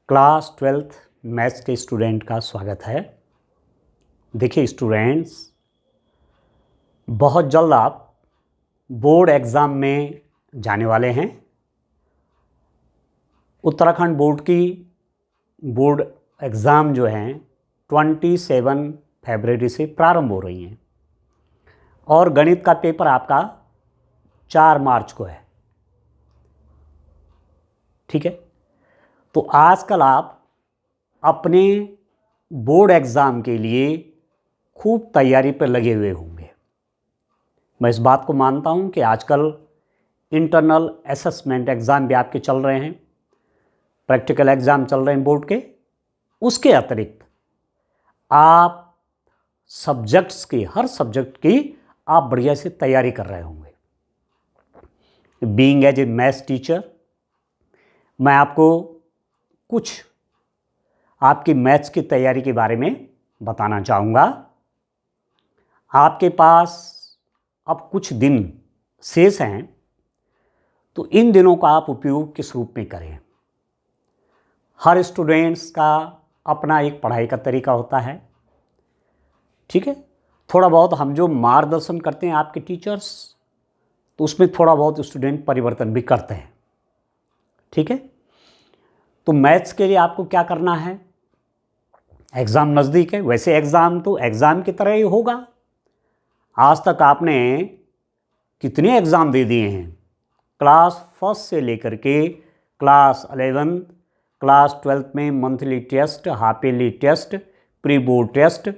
Class 12th maths के student का स्वागत है। देखिए स्टूडेंट्स, बहुत जल्द आप बोर्ड एग्ज़ाम में जाने वाले हैं। उत्तराखंड बोर्ड की बोर्ड एग्ज़ाम जो हैं 27 फरवरी से प्रारंभ हो रही हैं और गणित का पेपर आपका 4 मार्च को है। ठीक है, तो आजकल आप अपने बोर्ड एग्ज़ाम के लिए खूब तैयारी पर लगे हुए होंगे। मैं इस बात को मानता हूं कि आजकल इंटरनल असेसमेंट एग्ज़ाम भी आपके चल रहे हैं, प्रैक्टिकल एग्ज़ाम चल रहे हैं बोर्ड के। उसके अतिरिक्त आप सब्जेक्ट्स की, हर सब्जेक्ट की आप बढ़िया से तैयारी कर रहे होंगे। Being as a maths teacher, मैं आपको कुछ आपकी मैथ्स की तैयारी के बारे में बताना चाहूँगा। आपके पास अब कुछ दिन शेष हैं, तो इन दिनों का आप उपयोग किस रूप में करें। हर स्टूडेंट्स का अपना एक पढ़ाई का तरीका होता है। ठीक है, थोड़ा बहुत हम जो मार्गदर्शन करते हैं आपके टीचर्स, तो उसमें थोड़ा बहुत स्टूडेंट परिवर्तन भी करते हैं। ठीक है, तो मैथ्स के लिए आपको क्या करना है, एग्ज़ाम नज़दीक है। वैसे एग्ज़ाम तो एग्ज़ाम की तरह ही होगा। आज तक आपने कितने एग्ज़ाम दे दिए हैं, क्लास फर्स्ट से लेकर के क्लास 11, क्लास 12 में monthly test, half yearly test, pre board test.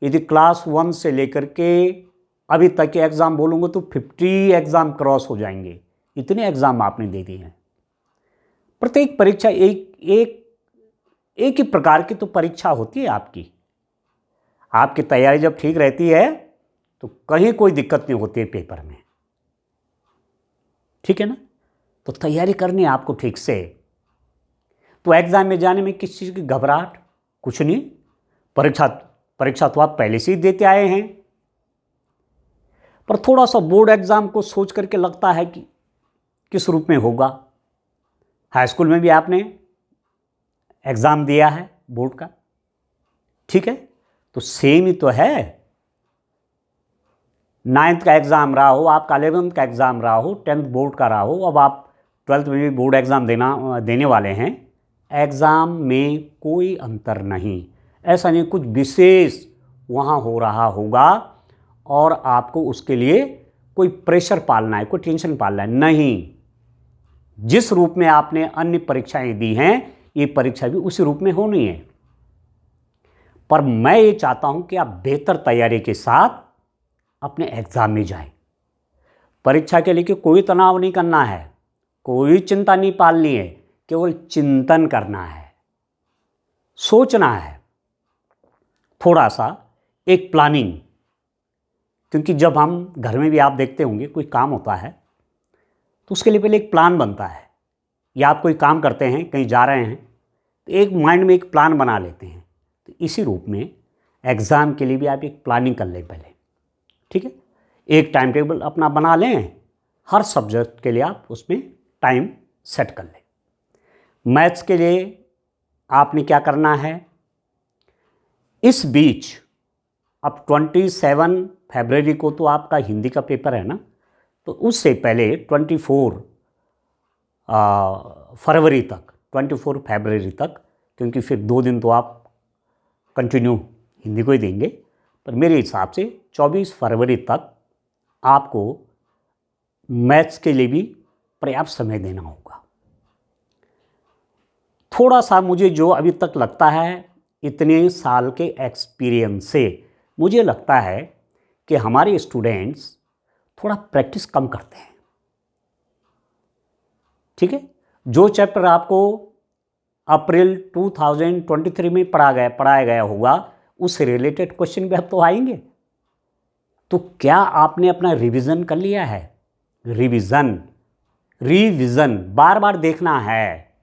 यदि क्लास 1 से लेकर के अभी तक के एग्ज़ाम बोलूँगा तो 50 एग्ज़ाम क्रॉस हो जाएंगे। इतने एग्ज़ाम आपने दे दिए हैं। प्रत्येक परीक्षा एक ही प्रकार की तो परीक्षा होती है आपकी। आपकी तैयारी जब ठीक रहती है तो कहीं कोई दिक्कत नहीं होती है पेपर में। ठीक है ना, तो तैयारी करनी है आपको ठीक से। तो एग्जाम में जाने में किस चीज़ की घबराहट, कुछ नहीं। परीक्षा तो आप पहले से ही देते आए हैं, पर थोड़ा सा बोर्ड एग्जाम को सोच करके लगता है कि किस रूप में होगा। हाई स्कूल में भी आपने एग्ज़ाम दिया है बोर्ड का, ठीक है, तो सेम ही तो है। 9th का एग्ज़ाम रहा हो आपका, 11th का एग्ज़ाम रहा हो, 10th बोर्ड का रहा हो, अब आप 12th में भी बोर्ड एग्ज़ाम देने वाले हैं। एग्ज़ाम में कोई अंतर नहीं, ऐसा नहीं कुछ विशेष वहाँ हो रहा होगा और आपको उसके लिए कोई प्रेशर पालना है, कोई टेंशन पालना है, नहीं। जिस रूप में आपने अन्य परीक्षाएं दी हैं, ये परीक्षा भी उसी रूप में होनी है। पर मैं ये चाहता हूं कि आप बेहतर तैयारी के साथ अपने एग्जाम में जाएं। परीक्षा के लिए कोई तनाव नहीं करना है, कोई चिंता नहीं पालनी है, केवल चिंतन करना है, सोचना है, थोड़ा सा एक प्लानिंग। क्योंकि जब हम घर में भी आप देखते होंगे कोई काम होता है तो उसके लिए पहले एक प्लान बनता है, या आप कोई काम करते हैं, कहीं जा रहे हैं, तो एक माइंड में एक प्लान बना लेते हैं। तो इसी रूप में एग्ज़ाम के लिए भी आप एक प्लानिंग कर लें पहले। ठीक है, एक टाइम टेबल अपना बना लें, हर सब्जेक्ट के लिए आप उसमें टाइम सेट कर लें। मैथ्स के लिए आपने क्या करना है, इस बीच अब 27 फरवरी को तो आपका हिंदी का पेपर है ना, तो उससे पहले 24 फरवरी तक, 24 फरवरी तक, क्योंकि फिर 2 दिन तो आप कंटिन्यू हिंदी को ही देंगे, पर मेरे हिसाब से 24 फरवरी तक आपको मैथ्स के लिए भी पर्याप्त समय देना होगा। थोड़ा सा मुझे जो अभी तक लगता है, इतने साल के एक्सपीरियंस से मुझे लगता है कि हमारे स्टूडेंट्स थोड़ा प्रैक्टिस कम करते हैं। ठीक है, जो चैप्टर आपको अप्रैल 2023 में पढ़ाया गया होगा, उससे रिलेटेड क्वेश्चन भी अब तो आएंगे। तो क्या आपने अपना रिवीजन कर लिया है? रिवीजन बार बार देखना है।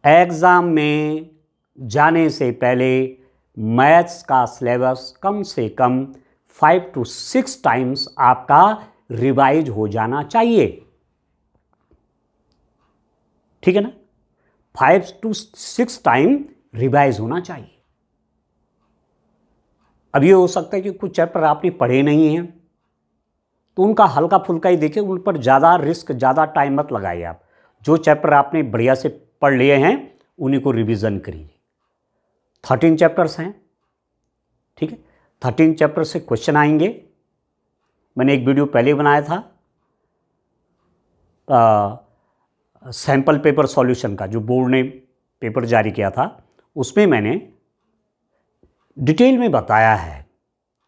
एग्जाम में जाने से पहले मैथ्स का सिलेबस कम से कम 5 to 6 टाइम्स आपका रिवाइज हो जाना चाहिए। ठीक है ना, 5 to 6 टाइम रिवाइज होना चाहिए। अब ये हो सकता है कि कुछ चैप्टर आपने पढ़े नहीं हैं, तो उनका हल्का फुल्का ही देखिए, उन पर ज़्यादा रिस्क, ज़्यादा टाइम मत लगाइए। आप जो चैप्टर आपने बढ़िया से पढ़ लिए हैं उन्हीं को रिवीजन करिए। 13 चैप्टर्स हैं, ठीक है। 13 चैप्टर से क्वेश्चन आएंगे। मैंने एक वीडियो पहले बनाया था सैम्पल पेपर सॉल्यूशन का, जो बोर्ड ने पेपर जारी किया था, उसमें मैंने डिटेल में बताया है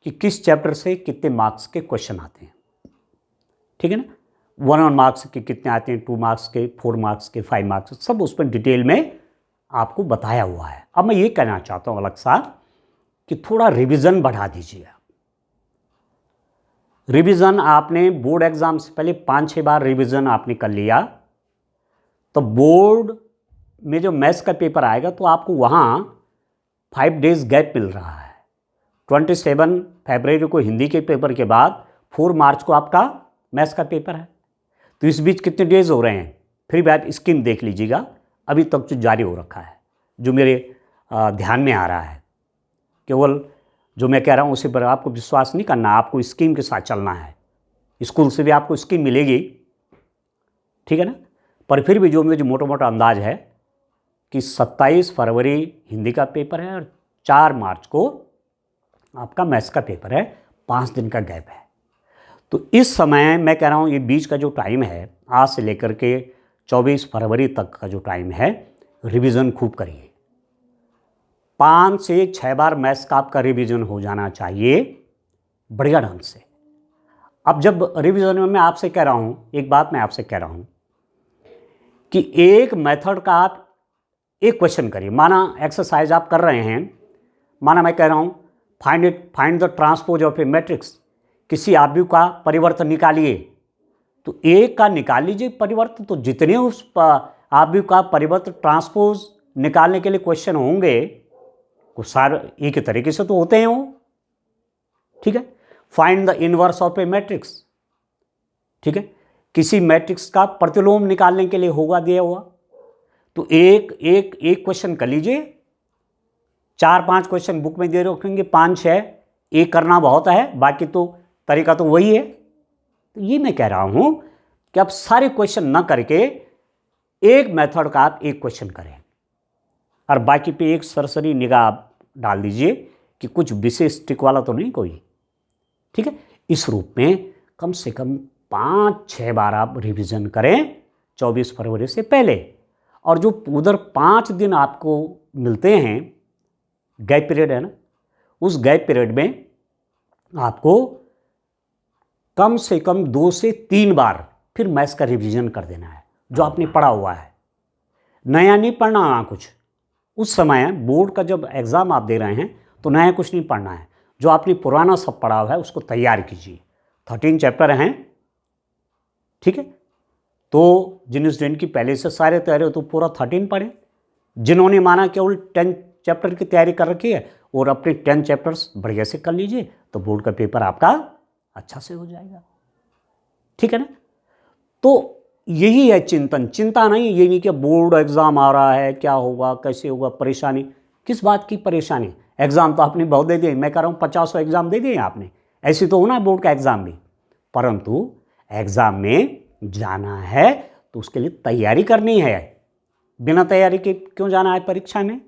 कि किस चैप्टर से कितने मार्क्स के क्वेश्चन आते हैं, ठीक है ना। 1 मार्क्स के कितने आते हैं, 2 मार्क्स के, 4 मार्क्स के, 5 मार्क्स, सब उस पर डिटेल में आपको बताया हुआ है। अब मैं ये कहना चाहता हूँ अलग सा कि थोड़ा रिवीजन बढ़ा दीजिए आप। रिवीजन आपने बोर्ड एग्जाम से पहले 5-6 बार रिवीजन आपने कर लिया, तो बोर्ड में जो मैथ्स का पेपर आएगा तो आपको वहाँ 5 डेज गैप मिल रहा है। 27 फरवरी को हिंदी के पेपर के बाद 4 मार्च को आपका मैथ्स का पेपर है, तो इस बीच कितने डेज हो रहे हैं, फिर भी आप स्कीम देख लीजिएगा। अभी तक जो जारी हो रखा है, जो मेरे ध्यान में आ रहा है, केवल जो मैं कह रहा हूँ उसी पर आपको विश्वास नहीं करना, आपको स्कीम के साथ चलना है। स्कूल से भी आपको स्कीम मिलेगी, ठीक है ना। पर फिर भी जो मुझे मोटा मोटा अंदाज है कि 27 फरवरी हिंदी का पेपर है और 4 मार्च को आपका मैथ्स का पेपर है, 5 दिन का गैप है। तो इस समय मैं कह रहा हूँ ये बीच का जो टाइम है, आज से लेकर के 24 फरवरी तक का जो टाइम है, रिवीजन खूब करिए। 5 से 6 बार मैथ्स का आपका रिवीजन हो जाना चाहिए बढ़िया ढंग से। अब जब रिवीजन में मैं आपसे कह रहा हूँ, एक बात मैं आपसे कह रहा हूँ कि एक मेथड का आप एक क्वेश्चन करिए। माना एक्सरसाइज आप कर रहे हैं, माना मैं कह रहा हूँ find the transpose of A matrix, किसी आव्यूह का परिवर्तन निकालिए, तो एक का निकाल लीजिए परिवर्तन, तो जितने उस आव्यूह का परिवर्तन ट्रांसपोज निकालने के लिए क्वेश्चन होंगे वो सारे एक ही तरीके से तो होते हैं वो, ठीक है। Find the inverse of A matrix, ठीक है, किसी मैट्रिक्स का प्रतिलोम निकालने के लिए होगा दिया हुआ, तो एक क्वेश्चन कर लीजिए। 4-5 क्वेश्चन बुक में दे रखेंगे, 5-6 एक करना बहुत है, बाकी तो तरीका तो वही है। तो ये मैं कह रहा हूं कि आप सारे क्वेश्चन ना करके एक मेथड का आप एक क्वेश्चन करें और बाकी पे एक सरसरी निगाह डाल दीजिए कि कुछ विशेष टिक वाला तो नहीं कोई, ठीक है। इस रूप में कम से कम 5-6 बार आप रिवीजन करें 24 फरवरी से पहले। और जो उधर 5 दिन आपको मिलते हैं, गैप पीरियड है ना, उस गैप पीरियड में आपको कम से कम 2 से 3 बार फिर मैथ्स का रिवीजन कर देना है, जो आपने पढ़ा हुआ है। नया नहीं पढ़ना ना कुछ। उस समय बोर्ड का जब एग्ज़ाम आप दे रहे हैं तो नया कुछ नहीं पढ़ना है, जो आपने पुराना सब पढ़ा हुआ है उसको तैयार कीजिए। 13 चैप्टर हैं, ठीक है। तो जिन स्टूडेंट की पहले से सारे तैयारी हो तो पूरा 13 पढ़ें। जिन्होंने माना केवल 10 चैप्टर की तैयारी कर रखी है और अपने 10 चैप्टर्स बढ़िया से कर लीजिए, तो बोर्ड का पेपर आपका अच्छा से हो जाएगा, ठीक है ना। तो यही है चिंतन, चिंता नहीं, ये नहीं कि बोर्ड एग्ज़ाम आ रहा है, क्या होगा, कैसे होगा, परेशानी। किस बात की परेशानी? एग्ज़ाम तो आपने बहुत दे दिए, मैं कह रहा हूँ 50 एग्ज़ाम दे दिए आपने, ऐसे तो होना बोर्ड का एग्ज़ाम भी। परंतु एग्ज़ाम में जाना है तो उसके लिए तैयारी करनी है। बिना तैयारी के क्यों जाना है परीक्षा में?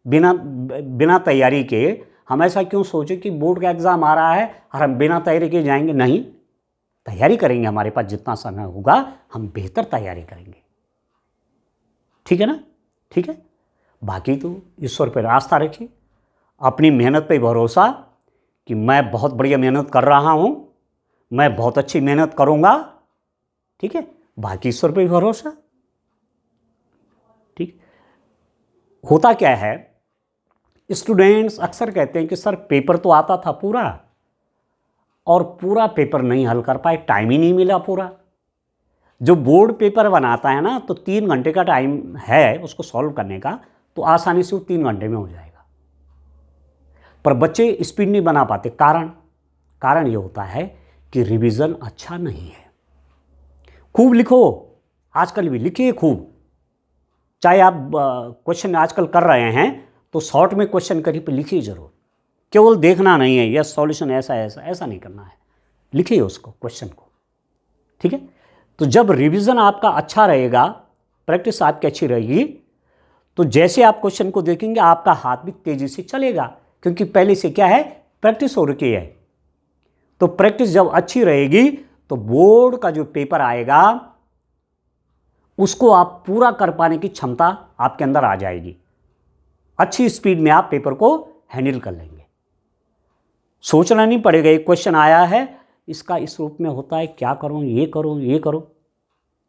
बिना तैयारी के हम ऐसा क्यों सोचें कि बोर्ड का एग्ज़ाम आ रहा है और हम बिना तैयारी के जाएंगे? नहीं, तैयारी करेंगे, हमारे पास जितना समय होगा हम बेहतर तैयारी करेंगे, ठीक है ना, ठीक है। बाकी तो ईश्वर पर आस्था रखिए, अपनी मेहनत पे भरोसा कि मैं बहुत बढ़िया मेहनत कर रहा हूँ, मैं बहुत अच्छी मेहनत करूँगा, ठीक है। बाकी ईश्वर पे भरोसा, ठीक। होता क्या है, स्टूडेंट्स अक्सर कहते हैं कि सर पेपर तो आता था पूरा और पूरा पेपर नहीं हल कर पाए, टाइम ही नहीं मिला पूरा। जो बोर्ड पेपर बनाता है ना, तो 3 घंटे का टाइम है उसको सॉल्व करने का, तो आसानी से वो 3 घंटे में हो जाएगा। पर बच्चे स्पीड नहीं बना पाते। कारण ये होता है कि रिवीजन अच्छा नहीं है। खूब लिखो, आजकल भी लिखिए खूब, चाहे आप क्वेश्चन आजकल कर रहे हैं तो शॉर्ट में क्वेश्चन कहीं पर लिखिए जरूर, केवल देखना नहीं है यस सॉल्यूशन ऐसा ऐसा ऐसा नहीं करना है, लिखिए उसको क्वेश्चन को, ठीक है। तो जब रिवीजन आपका अच्छा रहेगा, प्रैक्टिस आपकी अच्छी रहेगी, तो जैसे आप क्वेश्चन को देखेंगे आपका हाथ भी तेजी से चलेगा, क्योंकि पहले से क्या है, प्रैक्टिस हो रखी है। तो प्रैक्टिस जब अच्छी रहेगी तो बोर्ड का जो पेपर आएगा उसको आप पूरा कर पाने की क्षमता आपके अंदर आ जाएगी, अच्छी स्पीड में आप पेपर को हैंडल कर लेंगे। सोचना नहीं पड़ेगा, एक क्वेश्चन आया है इसका इस रूप में होता है, क्या करूं, ये करूं, ये करूं,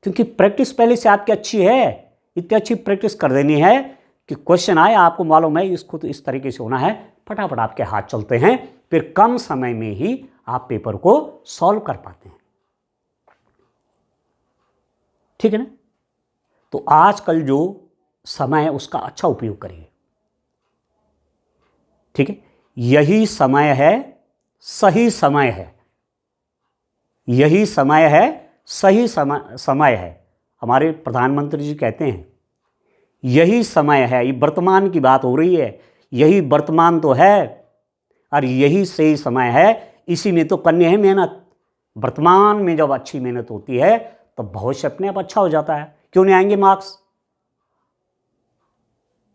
क्योंकि प्रैक्टिस पहले से आपकी अच्छी है। इतनी अच्छी प्रैक्टिस कर देनी है कि क्वेश्चन आए आपको मालूम है इसको तो इस तरीके से होना है, फटाफट आपके हाथ चलते हैं, फिर कम समय में ही आप पेपर को सॉल्व कर पाते हैं, ठीक है ना। तो आजकल जो समय है उसका अच्छा उपयोग करिए, ठीक है। यही समय है, सही समय है, यही समय है, सही समय है। हमारे प्रधानमंत्री जी कहते हैं यही समय है, ये वर्तमान की बात हो रही है, यही वर्तमान तो है और यही सही समय है, इसी में तो करनी है मेहनत। वर्तमान में जब अच्छी मेहनत होती है तो भविष्य अपने आप अच्छा हो जाता है, क्यों नहीं आएंगे मार्क्स,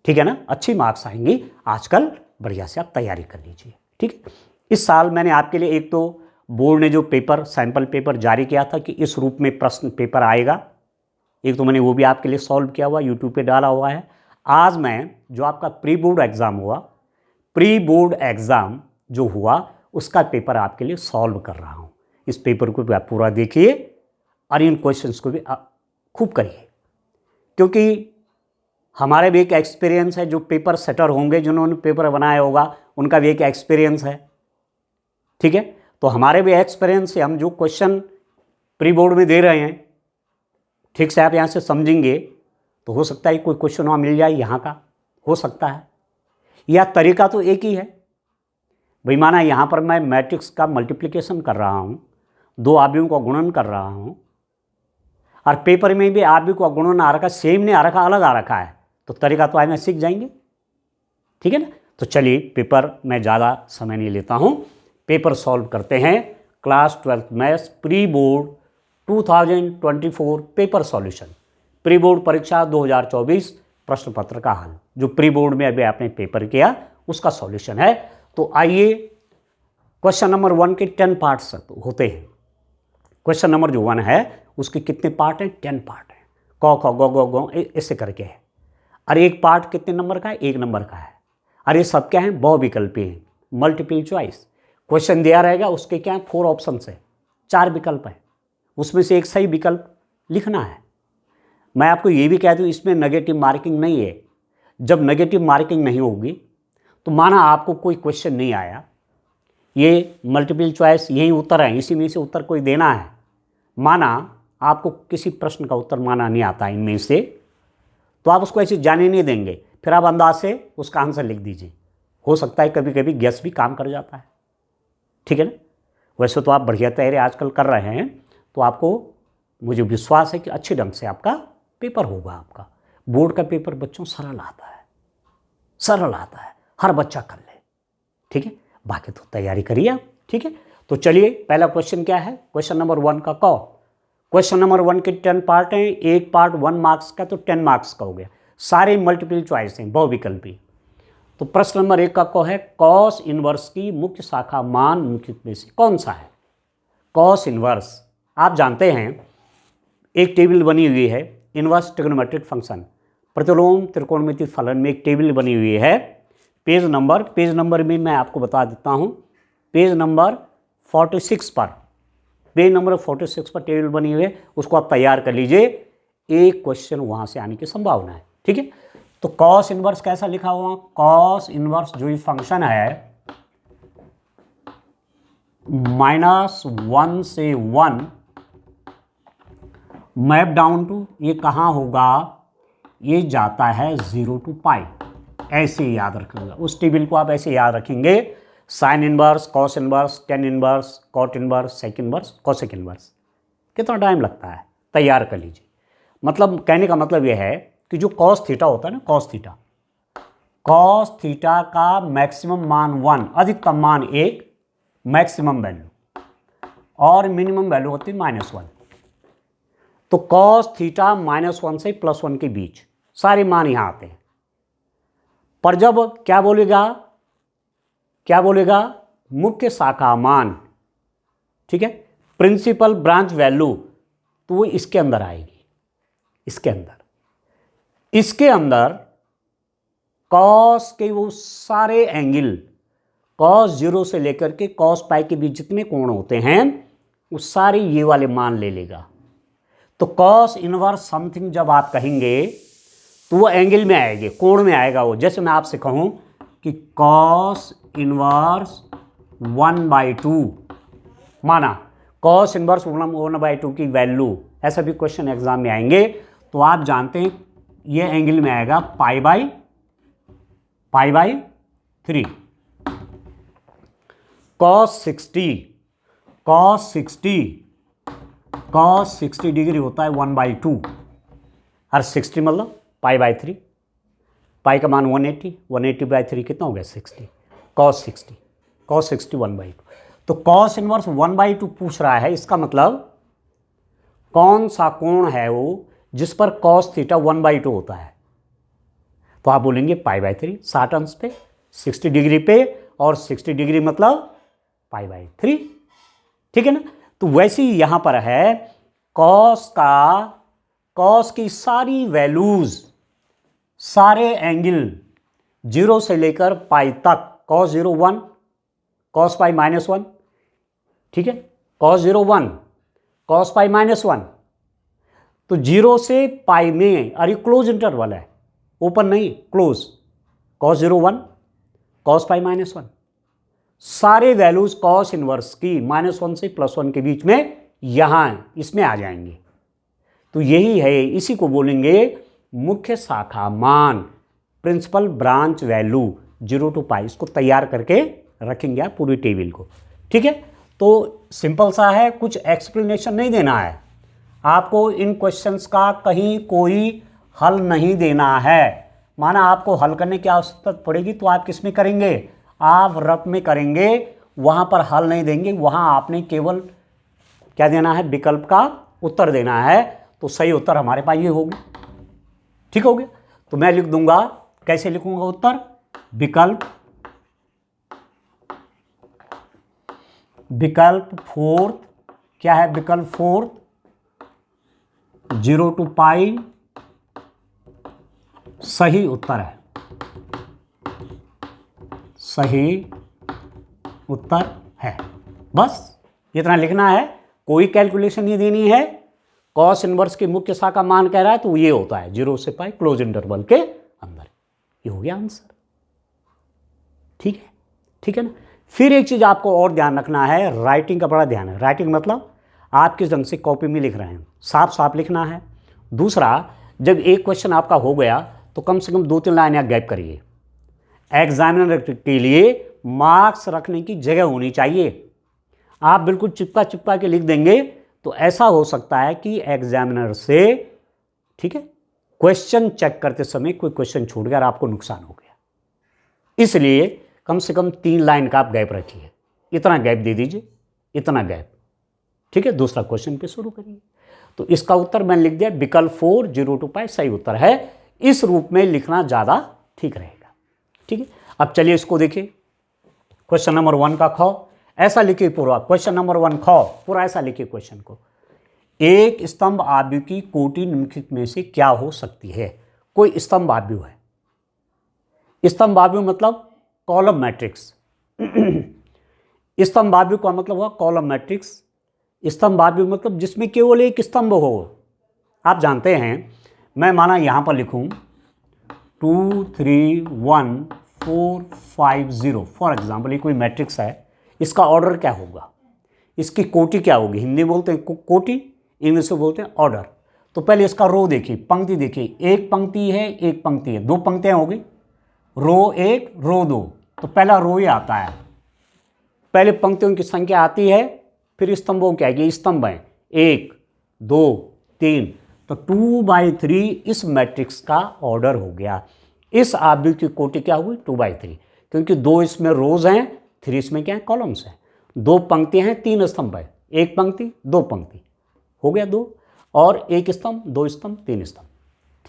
ठीक है ना, अच्छी मार्क्स आएंगी। आजकल बढ़िया से आप तैयारी कर लीजिए, ठीक है। इस साल मैंने आपके लिए एक तो बोर्ड ने जो पेपर सैंपल पेपर जारी किया था कि इस रूप में प्रश्न पेपर आएगा, एक तो मैंने वो भी आपके लिए सॉल्व किया हुआ, यूट्यूब पे डाला हुआ है। आज मैं जो आपका प्री बोर्ड एग्ज़ाम हुआ, प्री बोर्ड एग्ज़ाम जो हुआ उसका पेपर आपके लिए सॉल्व कर रहा हूँ। इस पेपर को भी आप पूरा देखिए और इन क्वेश्चंस को भी खूब करिए, क्योंकि हमारे भी एक एक्सपीरियंस है, जो पेपर सेटर होंगे जिन्होंने पेपर बनाया होगा उनका भी एक एक्सपीरियंस है, ठीक है। तो हमारे भी एक्सपीरियंस से हम जो क्वेश्चन प्री बोर्ड में दे रहे हैं ठीक से आप यहाँ से समझेंगे तो हो सकता है कोई क्वेश्चन वहाँ मिल जाए, यहाँ का हो सकता है, या तरीका तो एक ही है भाई। माना यहाँ पर मैं मैट्रिक्स का मल्टीप्लिकेशन कर रहा हूँ, दो आव्यूहों का गुणन कर रहा हूँ, और पेपर में भी आव्यूह का गुणन आ रखा, सेम नहीं आ रखा, अलग आ रखा है, तो तरीका तो आए सीख जाएंगे, ठीक है ना। तो चलिए पेपर मैं ज़्यादा समय नहीं लेता हूँ, पेपर सॉल्व करते हैं। Class 12th maths pre board 2024 paper solution, pre board परीक्षा 2024 प्रश्न पत्र का हल, जो प्री बोर्ड में अभी आपने पेपर किया उसका सॉल्यूशन है। तो आइए, क्वेश्चन नंबर 1 के 10 पार्ट्स होते हैं। क्वेश्चन नंबर जो 1 है उसके कितने पार्ट हैं, 10 पार्ट हैं, क ख ग घ ग ऐसे करके है। और एक पार्ट कितने नंबर का है, 1 नंबर का है। और ये सब क्या है, बहुविकल्पी हैं, मल्टीपल चॉइस। क्वेश्चन दिया रहेगा, उसके क्या है 4 ऑप्शन है, 4 विकल्प हैं, उसमें से एक सही विकल्प लिखना है। मैं आपको ये भी कह दूँ इसमें नेगेटिव मार्किंग नहीं है। जब नेगेटिव मार्किंग नहीं होगी तो माना आपको कोई क्वेश्चन नहीं आया, ये मल्टीपल चॉइस यही उत्तर है, इसी में से उत्तर कोई देना है, माना आपको किसी प्रश्न का उत्तर माना नहीं आता इनमें से, तो आप उसको ऐसे जाने नहीं देंगे, फिर आप अंदाज से उसका आंसर लिख दीजिए। हो सकता है कभी कभी गेस भी काम कर जाता है, ठीक है ना। वैसे तो आप बढ़िया तैयारी आजकल कर रहे हैं, तो आपको मुझे विश्वास है कि अच्छे ढंग से आपका पेपर होगा। आपका बोर्ड का पेपर बच्चों सरल आता है, सरल आता है, हर बच्चा कर ले, ठीक है। बाकी तो तैयारी करिए आप, ठीक है। तो चलिए पहला क्वेश्चन क्या है, क्वेश्चन नंबर 1 का क। क्वेश्चन नंबर 1 के 10 पार्ट हैं, एक पार्ट 1 मार्क्स का, तो 10 मार्क्स का हो गया। सारे मल्टीपल चॉइस हैं, बहुविकल्पी। तो प्रश्न नंबर 1 का क है, कॉस इनवर्स की मुख्य शाखा मान निम्नलिखित में से कौन सा है। कॉस इनवर्स आप जानते हैं, एक टेबल बनी हुई है, इनवर्स ट्रिग्नोमेट्रिक फंक्शन, प्रतिलोम त्रिकोणमितीय फलन में एक टेबल बनी हुई है। पेज नंबर में मैं आपको बता देता हूँ, पेज नंबर 46 पर, पेज नंबर 46 पर टेबल बनी हुई है, उसको आप तैयार कर लीजिए, एक क्वेश्चन वहाँ से आने की संभावना है, ठीक है। तो कॉस इनवर्स कैसा लिखा हुआ, कॉस इनवर्स जो ये फंक्शन है -1 से 1 मैप डाउन टू, ये कहाँ होगा, ये जाता है 0 to पाई, ऐसे याद रखेंगे। उस टेबल को आप ऐसे याद रखेंगे, sine inverse, cos inverse, tan inverse, cot inverse, sec inverse, cosec inverse. कितना टाइम लगता है, तैयार कर लीजिए। मतलब कहने का मतलब यह है कि जो कॉस थीटा होता है ना, कॉस थीटा का मैक्सिमम मान 1, अधिकतम मान 1, मैक्सिमम वैल्यू, और मिनिमम वैल्यू होती है -1। तो कॉस थीटा -1 से +1 के बीच सारे मान यहां आते हैं। पर जब क्या बोलेगा मुख्य शाखा मान, ठीक है, प्रिंसिपल ब्रांच वैल्यू, तो वो इसके अंदर आएगी, इसके अंदर कॉस के वो सारे एंगल, कॉस 0 से लेकर के कॉस पाई के बीच जितने कोण होते हैं वो सारे ये वाले मान ले लेगा। तो कॉस इनवर्स समथिंग जब आप कहेंगे तो वो एंगल में आएगी, कोण में आएगा वो। जैसे मैं आपसे कहूं कि कॉस इनवर्स 1/2, माना कॉस इनवर्स 1/2 की वैल्यू, ऐसा भी क्वेश्चन एग्जाम में आएंगे, तो आप जानते हैं ये एंगल में आएगा पाई/3। कॉस 60 डिग्री होता है 1/2, और 60 मतलब पाई/3, पाई का मान 180/3 कितना हो गया 60, कॉस 60 1/2। तो कॉस इनवर्स 1/2 पूछ रहा है, इसका मतलब कौन सा कोण है वो जिस पर कॉस थीटा 1/2 होता है, तो आप बोलेंगे पाई/3, 60 अंश पे 60 डिग्री पे, और 60 डिग्री मतलब पाई/3, ठीक है ना। तो वैसे ही यहां पर है कॉस की सारी वैल्यूज, सारे एंगल 0 से लेकर पाई तक, कॉस 0 1, कॉस पाई -1, ठीक है, कॉस 0 1, कॉस पाई -1, तो 0 से पाई में, अरे क्लोज इंटरवल है, ओपन नहीं, क्लोज, कॉस 0 1, कॉस पाई -1, सारे वैल्यूज कॉस इनवर्स की -1 से +1 के बीच में यहां इसमें आ जाएंगे। तो यही है, इसी को बोलेंगे मुख्य शाखा मान, प्रिंसिपल ब्रांच वैल्यू 0 to पाई। इसको तैयार करके रखेंगे आप पूरी टेबल को, ठीक है। तो सिंपल सा है, कुछ एक्सप्लेनेशन नहीं देना है आपको, इन क्वेश्चंस का कहीं कोई हल नहीं देना है। माना आपको हल करने की आवश्यकता पड़ेगी तो आप किस में करेंगे, आप रफ में करेंगे, वहां पर हल नहीं देंगे, वहां आपने केवल क्या देना है, विकल्प का उत्तर देना है। तो सही उत्तर हमारे पास ये होगी, ठीक हो गया। तो मैं लिख दूंगा, कैसे लिखूंगा उत्तर, विकल्प फोर्थ, क्या है विकल्प फोर्थ, 0 to पाई सही उत्तर है, सही उत्तर है। बस इतना लिखना है, कोई कैलकुलेशन नहीं देनी है। कॉस इनवर्स की मुख्य शाखा मान कह रहा है तो ये होता है 0 से पाई क्लोज इंटरवल के अंदर, ये हो गया आंसर, ठीक है ना। फिर एक चीज आपको और ध्यान रखना है, राइटिंग का बड़ा ध्यान है। राइटिंग मतलब आप किस ढंग से कॉपी में लिख रहे हैं, साफ साफ लिखना है। दूसरा, जब एक क्वेश्चन आपका हो गया तो कम से कम 2-3 लाइन आप गैप करिए। एग्जामिनर के लिए मार्क्स रखने की जगह होनी चाहिए। आप बिल्कुल चिपका के लिख देंगे तो ऐसा हो सकता है कि एग्जामिनर से, ठीक है, क्वेश्चन चेक करते समय कोई क्वेश्चन छूट गया और आपको नुकसान हो गया। इसलिए कम से कम 3 लाइन का आप गैप रखिए, इतना गैप दे दीजिए, इतना गैप, ठीक है। दूसरा क्वेश्चन पे शुरू करिए। तो इसका उत्तर मैंने लिख दिया, विकल्प 4 0 to पाई सही उत्तर है। इस रूप में लिखना ज़्यादा ठीक रहेगा, ठीक है। अब चलिए इसको देखिए, क्वेश्चन नंबर 1 का ख ऐसा लिखिए पूरा, क्वेश्चन नंबर 1 ख पूरा ऐसा लिखिए क्वेश्चन को, एक स्तंभ आव्यूह की कोटि निम्नलिखित में से क्या हो सकती है। कोई स्तंभ आव्यूह है, स्तंभ आव्यूह मतलब कॉलम मैट्रिक्स, स्तंभ आव्यूह का मतलब हुआ कॉलम मैट्रिक्स। स्तंभ आव्यूह मतलब जिसमें केवल एक स्तंभ हो। आप जानते हैं, मैं माना यहां पर लिखूं 2 3 1 4 5 0 फॉर एग्जाम्पल, ये कोई मैट्रिक्स है, इसका ऑर्डर क्या होगा, इसकी कोटि क्या होगी। हिंदी बोलते हैं कोटि, इंग्लिश में बोलते हैं ऑर्डर। तो पहले इसका रो देखिए, पंक्ति देखिए, एक पंक्ति है, एक पंक्ति है, 2 पंक्तियां होगी, रो 1 रो 2, तो पहला रो ही आता है, पहले पंक्तियों की संख्या आती है, फिर स्तंभों की आएगी, स्तंभ है 1 2 3, तो 2/3 इस मैट्रिक्स का ऑर्डर हो गया। इस आव्यूह की कोटि क्या हुई 2/3, क्योंकि 2 इसमें रोज हैं, 3 इसमें क्या है कॉलम्स हैं, 2 पंक्तियां हैं, 3 स्तंभ है, 1 पंक्ति 2 पंक्ति, हो गया 2, और 1 स्तंभ 2 स्तंभ 3 स्तंभ।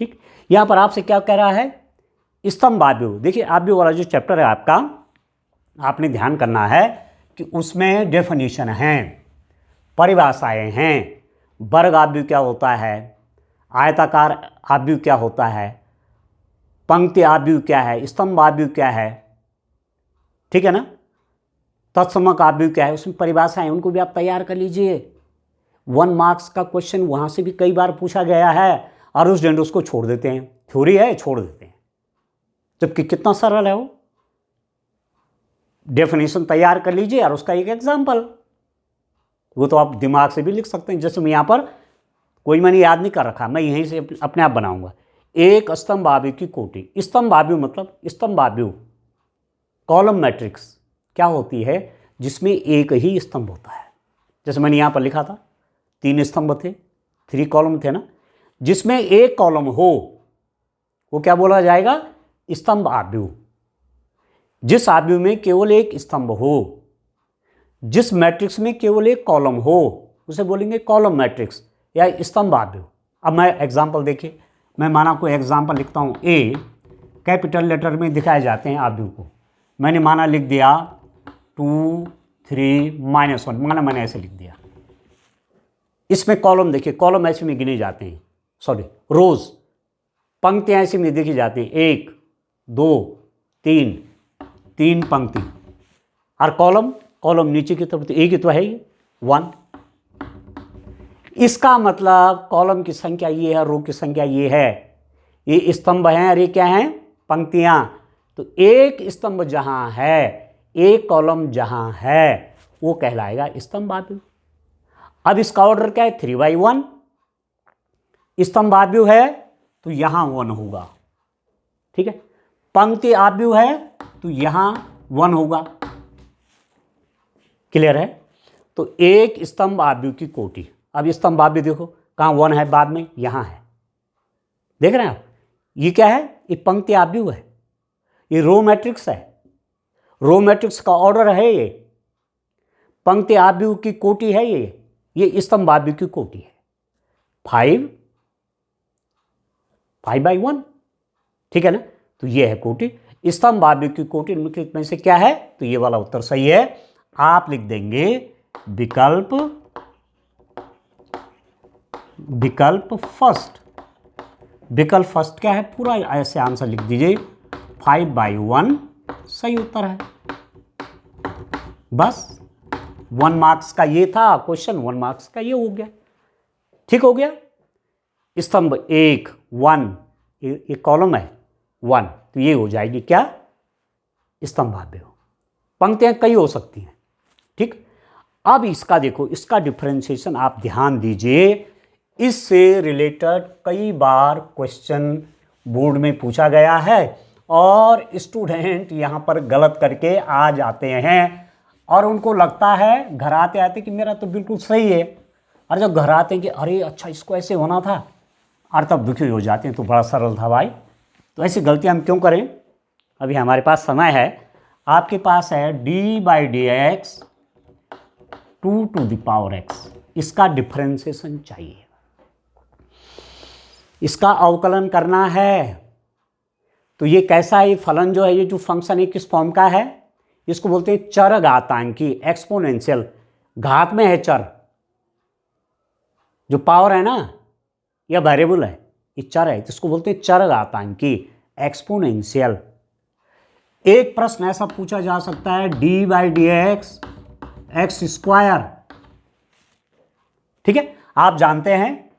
ठीक, यहां पर आपसे क्या कह रहा है स्तंभ आव्यूह। देखिए आव्यूह वाला जो चैप्टर है आपका, आपने ध्यान करना है कि उसमें डेफिनेशन हैं, परिभाषाएं हैं। वर्ग आव्यूह क्या होता है, आयताकार आव्यूह क्या होता है, पंक्ति आव्यूह क्या है, स्तंभ आव्यूह क्या है, ठीक है ना, तत्समक आव्यूह क्या है, उसमें परिभाषाएं, उनको भी आप तैयार कर लीजिए। 1 मार्क्स का क्वेश्चन वहां से भी कई बार पूछा गया है और उस डेंड उसको छोड़ देते हैं, थ्योरी है छोड़ देते हैं, जबकि कितना सरल है वो। डेफिनेशन तैयार कर लीजिए और उसका एक एग्जाम्पल, वो तो आप दिमाग से भी लिख सकते हैं। जैसे मैं यहाँ पर कोई मैंने याद नहीं कर रखा, मैं यहीं से अपने आप बनाऊंगा। एक स्तंभ आव्यूह की कोटि, स्तंभ आव्यूह मतलब स्तंभ आव्यूह कॉलम मैट्रिक्स क्या होती है, जिसमें एक ही स्तंभ होता है। जैसे मैंने यहाँ पर लिखा था 3 स्तंभ थे, 3 कॉलम थे ना, जिसमें एक कॉलम हो वो क्या बोला जाएगा स्तंभ आव्यूह। जिस आव्यूह में केवल एक स्तंभ हो, जिस मैट्रिक्स में केवल एक कॉलम हो, उसे बोलेंगे कॉलम मैट्रिक्स या स्तंभ आव्यूह। अब मैं एग्जांपल देखिए, मैं माना कोई एग्जांपल लिखता हूँ, ए कैपिटल लेटर में दिखाए जाते हैं आव्यूह को। मैंने माना लिख दिया 2 3 -1, माना मैंने ऐसे लिख दिया। इसमें कॉलम देखिए, कॉलम ऐसे में गिने जाते हैं, सॉरी रोज, पंक्तियां ऐसे में देखी जाती हैं, 1 2 3 पंक्ति, और कॉलम नीचे की तरफ, तो एक ही तो है ही 1। इसका मतलब कॉलम की संख्या ये है, रो की संख्या ये है, ये स्तंभ हैं और ये क्या हैं पंक्तियां। तो एक स्तंभ जहां है, एक कॉलम जहां है, वो कहलाएगा स्तंभ आव्यूह। अब इसका ऑर्डर क्या है 3/1, स्तंभ आव्यूह है तो यहां 1 होगा, ठीक है। पंक्ति आव्यूह है तो यहां 1 होगा, क्लियर है। तो एक स्तंभ आव्यूह की कोटि, अब स्तंभ आव्यूह देखो कहां 1 है, बाद में यहां है, देख रहे हैं आप, ये क्या है, ये पंक्ति आव्यूह है, ये रो मैट्रिक्स है, रो मैट्रिक्स का ऑर्डर है ये, पंक्ति आव्यूह की कोटि है ये स्तंभ आव्यूह की कोटि है 5/1, ठीक है ना। तो ये है कोटि, स्तंभ आव्यूह की कोटि निम्नलिखित में से क्या है, तो ये वाला उत्तर सही है। आप लिख देंगे विकल्प फर्स्ट। विकल्प फर्स्ट क्या है, पूरा ऐसे आंसर लिख दीजिए, 5/1 सही उत्तर है। बस 1 मार्क्स का ये था क्वेश्चन, 1 मार्क्स का ये हो गया, ठीक हो गया। स्तंभ 1 1, ये कॉलम है 1, तो ये हो जाएगी क्या स्तंभ आव्यूह। पंक्तियां कई हो सकती हैं, ठीक। अब इसका देखो, इसका डिफरेंशिएशन आप ध्यान दीजिए, इससे रिलेटेड कई बार क्वेश्चन बोर्ड में पूछा गया है और स्टूडेंट यहाँ पर गलत करके आ जाते हैं और उनको लगता है घर आते आते कि मेरा तो बिल्कुल सही है, और जब घर आते हैं कि अरे अच्छा इसको ऐसे होना था, और तब दुखी हो जाते हैं, तो बड़ा सरल था भाई। तो ऐसी गलतियाँ हम क्यों करें, अभी हमारे पास समय है, आपके पास है d/dx 2⁴x, इसका डिफरेंशिएशन चाहिए, इसका अवकलन करना है। तो ये कैसा है, ये फलन जो है, ये जो फंक्शन है किस फॉर्म का है, इसको बोलते हैं चर घातांकी, एक्सपोनेंशियल, घात में है चर, जो पावर है ना या वेरिएबल है, ये चर है, इसको बोलते हैं चर घातांकी, एक्सपोनेंशियल। एक प्रश्न ऐसा पूछा जा सकता है d/dx x², ठीक है। आप जानते हैं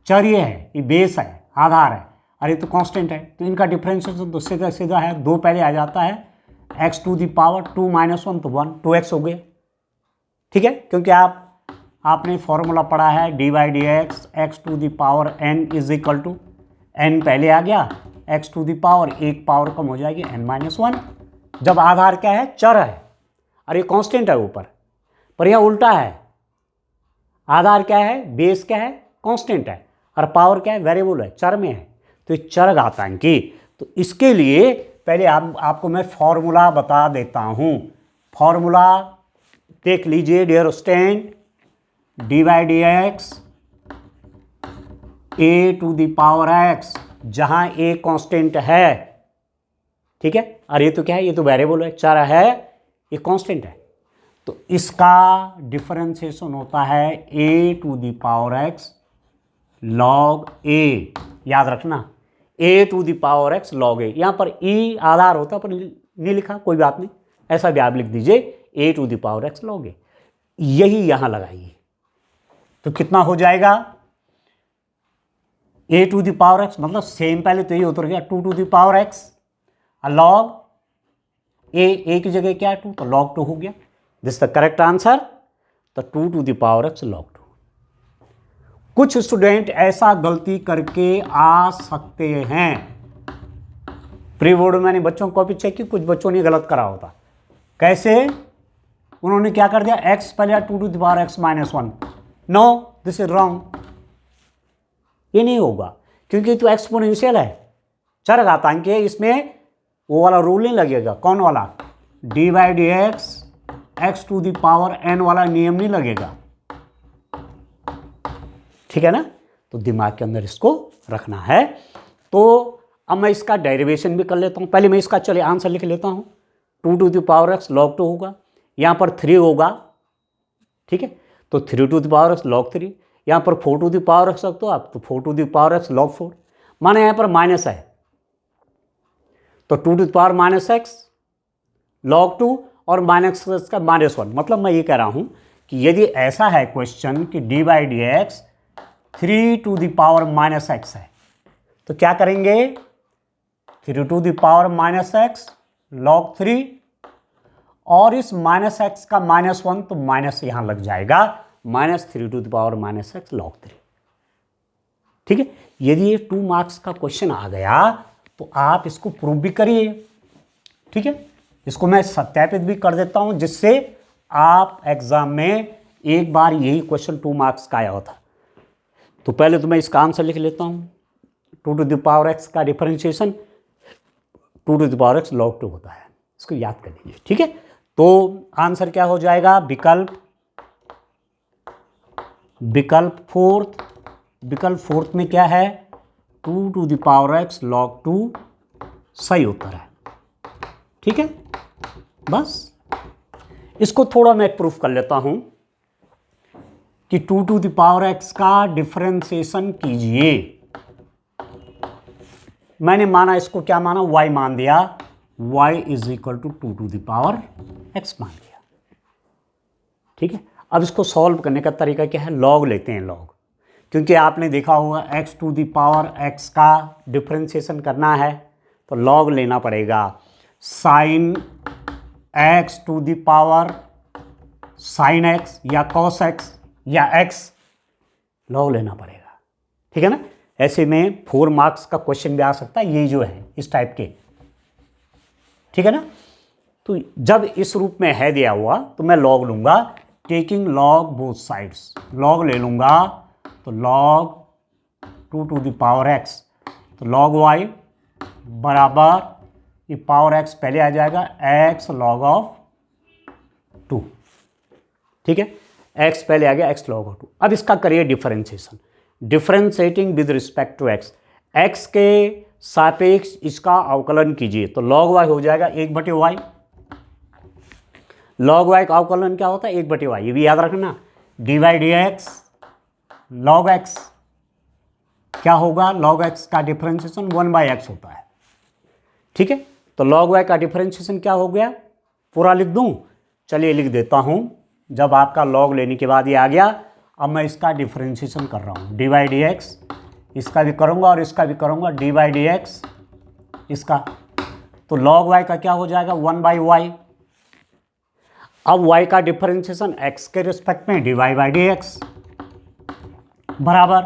चर ये है, ये बेस है, आधार है, और ये तो कांस्टेंट है, तो इनका डिफरेंशिएशन तो सीधा सीधा है, 2 पहले आ जाता है, x⁴ 2 -1 तो 1, 2x हो गया, ठीक है। क्योंकि आपने फॉर्मूला पढ़ा है d/dx x⁴n = n पहले आ गया, x⁴ एक पावर कम हो जाएगी n-1, जब आधार क्या है चर है और ये कांस्टेंट है ऊपर, पर यह उल्टा है, आधार क्या है बेस क्या है कांस्टेंट है, और पावर क्या है, वेरिएबल है, चर में है, तो ये चर घातांकी। तो इसके लिए पहले आपको मैं फॉर्मूला बता देता हूँ। फॉर्मूला देख लीजिए dear student, dy dx a to the power x, जहाँ a कांस्टेंट है, ठीक है, और ये तो क्या है, ये तो वेरिएबल है, चर है, ये कांस्टेंट है, तो इसका डिफरेंशिएशन होता है a to the power x log a। याद रखना, a to the power x log a, यहाँ पर e आधार होता पर नहीं लिखा, कोई बात नहीं, ऐसा भी आप लिख दीजिए a to the power x log a, यही यहाँ लगाइए। तो कितना हो जाएगा, a to the power x मतलब सेम, पहले तो ये उतर गया 2 to the power x, log a की जगह क्या है 2, तो log 2 हो गया। दिस द करेक्ट आंसर, तो 2 to the power x log 2। कुछ स्टूडेंट ऐसा गलती करके आ सकते हैं, प्री बोर्ड में मैंने बच्चों को कॉपी चेक की, कुछ बच्चों ने गलत करा होता। कैसे, उन्होंने क्या कर दिया, x पहले 2 टू द पावर x माइनस 1, नो दिस इज रॉन्ग, ये नहीं होगा, क्योंकि तो एक्सपोनेंशियल है, चर घातांक है, इसमें वो वाला रूल नहीं लगेगा। कौन वाला, dy dx x to the power n वाला नियम नहीं लगेगा, ठीक है ना। तो दिमाग के अंदर इसको रखना है। तो अब मैं इसका डेरिवेशन भी कर लेता हूँ, पहले मैं इसका चलिए आंसर लिख लेता हूँ। 2 to the power x log 2 होगा, यहाँ पर 3 होगा, ठीक है, तो 3 to the power x log 3, यहाँ पर 4 टू द पावर x रखते हो आप, तो 4 to the power x log 4, माना यहाँ पर माइनस है, तो 2 to the power minus x log 2 और माइनस का माइनस 1। मतलब मैं ये कह रहा हूँ कि यदि ऐसा है क्वेश्चन कि dy dx 3 to the power minus x है, तो क्या करेंगे, 3 to the power minus x log 3, और इस माइनस x का माइनस 1, तो माइनस यहां लग जाएगा, minus 3 to the power minus x log 3, ठीक है। यदि ये 2 मार्क्स का क्वेश्चन आ गया तो आप इसको प्रूव भी करिए, ठीक है, इसको मैं सत्यापित भी कर देता हूं, जिससे आप एग्जाम में एक बार यही क्वेश्चन 2 मार्क्स का आया था। तो पहले तो मैं इसका आंसर लिख लेता हूं, 2 टू द पावर x का differentiation 2 to the power x log 2 होता है, इसको याद कर लीजिए, ठीक है। तो आंसर क्या हो जाएगा, विकल्प फोर्थ में क्या है, 2 to the power x log 2 सही उत्तर है, ठीक है। बस इसको थोड़ा मैं प्रूफ कर लेता हूं कि 2 टू द पावर x का डिफरेंशिएशन कीजिए। मैंने माना, इसको क्या माना, y मान दिया, y is equal to 2 to the power x मान दिया, ठीक है। अब इसको सॉल्व करने का तरीका क्या है, लॉग लेते हैं, लॉग, क्योंकि आपने देखा होगा x to the power x का डिफरेंशिएशन करना है तो लॉग लेना पड़ेगा, sine x to the power sine x या कॉस x या x, लॉग लेना पड़ेगा, ठीक है ना। ऐसे में 4 मार्क्स का क्वेश्चन भी आ सकता है, ये जो है इस टाइप के, ठीक है ना। तो जब इस रूप में है दिया हुआ तो मैं लॉग लूंगा, taking log both sides, log ले लूंगा, तो log 2 to the power x, तो लॉग y बराबर ये पावर x पहले आ जाएगा, x log ऑफ 2, ठीक है, x पहले आ गया, x log ऑफ 2। अब इसका करिए differentiation, differentiating with respect to x, x के सापेक्ष इसका अवकलन कीजिए, तो log y हो जाएगा 1/y, log y का अवकलन क्या होता है, 1/y, ये भी याद रखना, dy dx log x क्या होगा, log x का डिफरेंशिएशन 1/x होता है, ठीक है। तो log y का डिफरेंशिएशन क्या हो गया, पूरा लिख दूं, चलिए लिख देता हूं। जब आपका log लेने के बाद ये आ गया, अब मैं इसका डिफरेंशिएशन कर रहा हूं, dy dx, इसका भी करूंगा और इसका भी करूंगा, dy dx इसका, तो log y का क्या हो जाएगा, 1/y। अब y का डिफरेंशिएशन x के रिस्पेक्ट में dy dx बराबर,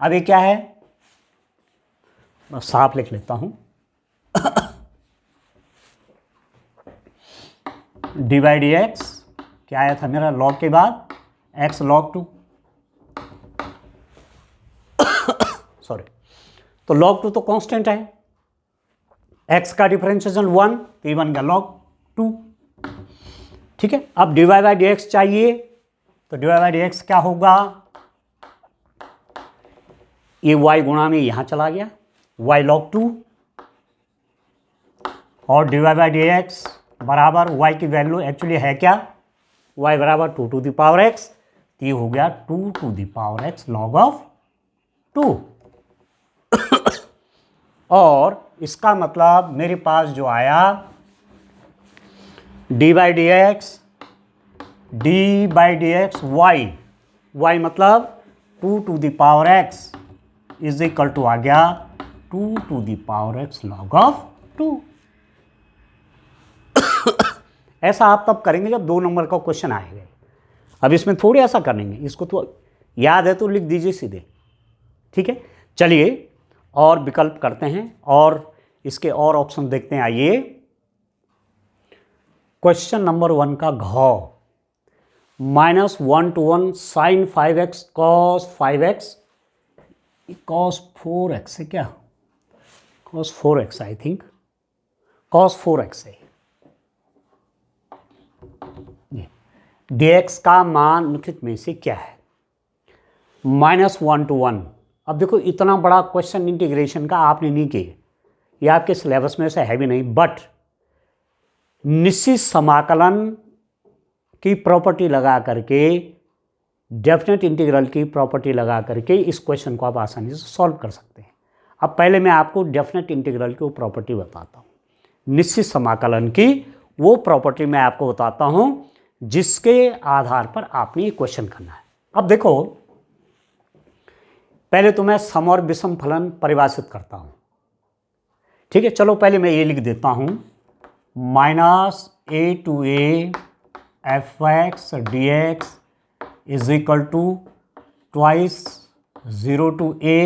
अब ये क्या है, मैं साफ लिख लेता हूं, dy dx क्या आया था मेरा, log के बाद x log 2 सॉरी, तो log 2 तो कांस्टेंट है, x का डिफरेंशिएशन 1 तो ये बन गया log 2। ठीक है, अब dy बाई डी एक्स चाहिए, तो dy बाई डी एक्स क्या होगा, ये y गुणा में यहां चला गया y log 2, और dy बाई डी एक्स बराबर y की वैल्यू एक्चुअली है क्या, y बराबर 2 टू द पावर x, तो ये हो गया 2 to the power x log of 2। और इसका मतलब मेरे पास जो आया D by D x y मतलब 2 to the power x is equal to आ गया 2 to the power x log of 2। ऐसा आप तब करेंगे जब 2 नंबर का क्वेश्चन आएगा। अब इसमें थोड़ी ऐसा करेंगे, इसको तो याद है तो लिख दीजिए सीधे। ठीक है, चलिए और विकल्प करते हैं और इसके और ऑप्शन देखते हैं। आइए क्वेश्चन नंबर 1 का घ -1 to 1 sin 5x cos 5x cos 4x है क्या, cos 4x I think, cos 4x है। dx का मान निम्नलिखित में से क्या है, -1 to 1। अब देखो इतना बड़ा क्वेश्चन इंटीग्रेशन का आपने नहीं किया, ये आपके सिलेबस में से है भी नहीं, बट निश्चित समाकलन की प्रॉपर्टी लगा करके, डेफिनेट इंटीग्रल की प्रॉपर्टी लगा करके इस क्वेश्चन को आप आसानी से सॉल्व कर सकते हैं। अब पहले मैं आपको डेफिनेट इंटीग्रल की वो प्रॉपर्टी बताता हूँ, निश्चित समाकलन की वो प्रॉपर्टी मैं आपको बताता हूँ जिसके आधार पर आपने ये क्वेश्चन करना है। अब देखो पहले तो मैं सम और विषम फलन परिभाषित करता हूँ। ठीक है, चलो पहले मैं ये लिख देता हूँ, -a to a fx dx is equal to twice 0 to a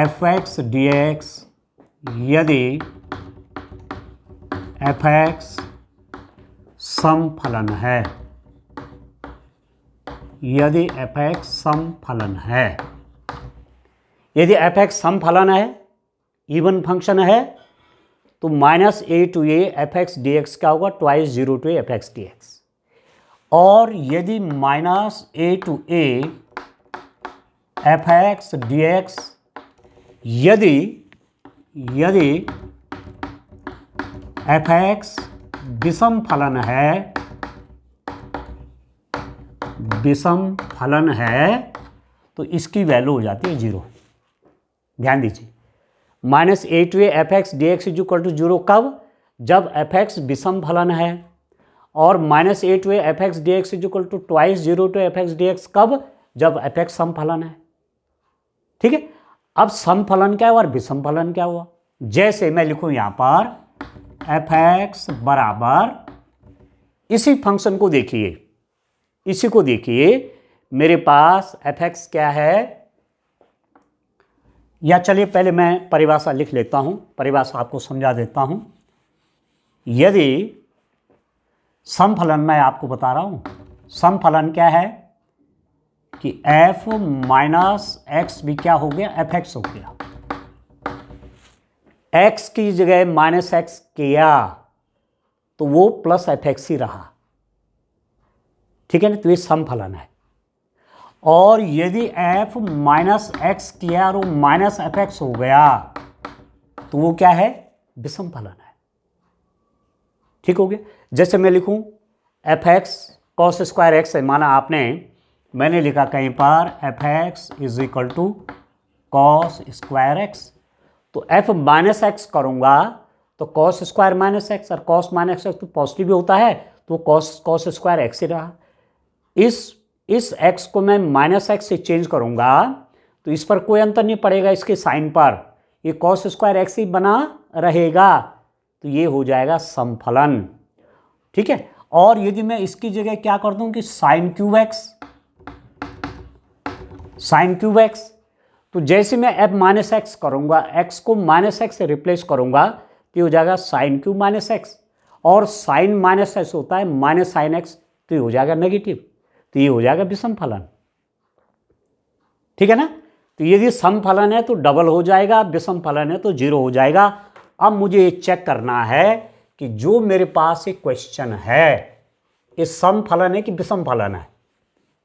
fx dx यदि fx सम फलन है, यदि fx सम फलन है, यदि fx सम फलन है, इवन फंक्शन है, तो -a to a fx dx क्या होगा, twice 0 to a fx dx। और यदि -a to a fx dx यदि fx विषम फलन है, विषम फलन है, तो इसकी वैल्यू हो जाती है 0। ध्यान दीजिए, -a to a fx dx is equal to 0 कब, जब fx विषम फलन है, और -a to a fx dx is equal to twice 0 to fx dx कब, जब fx सम फलन है। ठीक है, अब सम फलन क्या हुआ और विषम फलन क्या हुआ, जैसे मैं लिखूं यहां पर fx बराबर, इसी फंक्शन को देखिए, इसी को देखिए, मेरे पास fx क्या है, या चलिए पहले मैं परिभाषा लिख लेता हूं, परिभाषा आपको समझा देता हूं। यदि सम फलन मैं आपको बता रहा हूं, सम फलन क्या है कि f माइनस एक्स भी क्या हो गया, fx हो गया, x की जगह -x किया तो वो +fx ही रहा। ठीक है ना, तो ये सम फलन है। और यदि f -x किया और वो -fx हो गया तो वो क्या है, विषम फलन है। ठीक हो गया, जैसे मैं लिखूं fx cos स्क्वायर x है, माना आपने, मैंने लिखा कहीं पर fx is equal to cos square x, तो f -x करूंगा तो cos स्क्वायर -x, और cos -x तो पॉजिटिव भी होता है, तो cos स्क्वायर x ही रहा। इस x को मैं -x से चेंज करूंगा तो इस पर कोई अंतर नहीं पड़ेगा, इसके साइन पर ये cos स्क्वायर x ही बना रहेगा, तो ये हो जाएगा समफलन। ठीक है, और यदि मैं इसकी जगह क्या कर दूं कि साइन क्यूब x, तो जैसे मैं f -x करूंगा, x को -x से रिप्लेस करूंगा तो ये हो जाएगा साइन क्यूब -x, और साइन -x होता है माइनस साइन x, तो ये हो जाएगा नेगेटिव, तो ये हो जाएगा विषम फलन। ठीक है ना, तो यदि सम फलन है तो डबल हो जाएगा, विषम फलन है तो जीरो हो जाएगा। अब मुझे ये चेक करना है कि जो मेरे पास एक क्वेश्चन है ये सम फलन है कि विषम फलन है।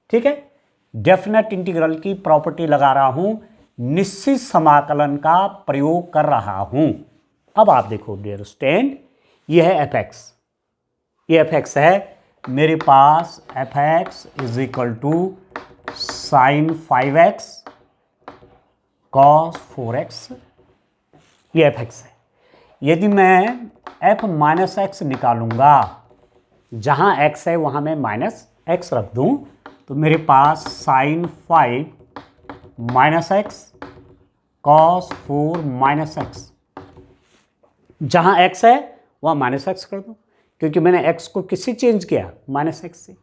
ठीक है, डेफिनेट इंटीग्रल की प्रॉपर्टी लगा रहा हूं, निश्चित समाकलन का प्रयोग कर रहा हूं। अब आप देखो डियर स्टूडेंट, ये है एफ एक्स, ये एफ एक्स है मेरे पास। F X is equal to sine 5x cos 4x, ये एफ एक्स है। यदि मैं f माइनस एक्स निकालूंगा, जहां x है वहां मैं माइनस एक्स रख दूं, तो मेरे पास sine 5 minus x cos 4 minus x, जहां x है वहां माइनस एक्स कर दूं, क्योंकि मैंने x को किससे चेंज किया, माइनस एक्स से।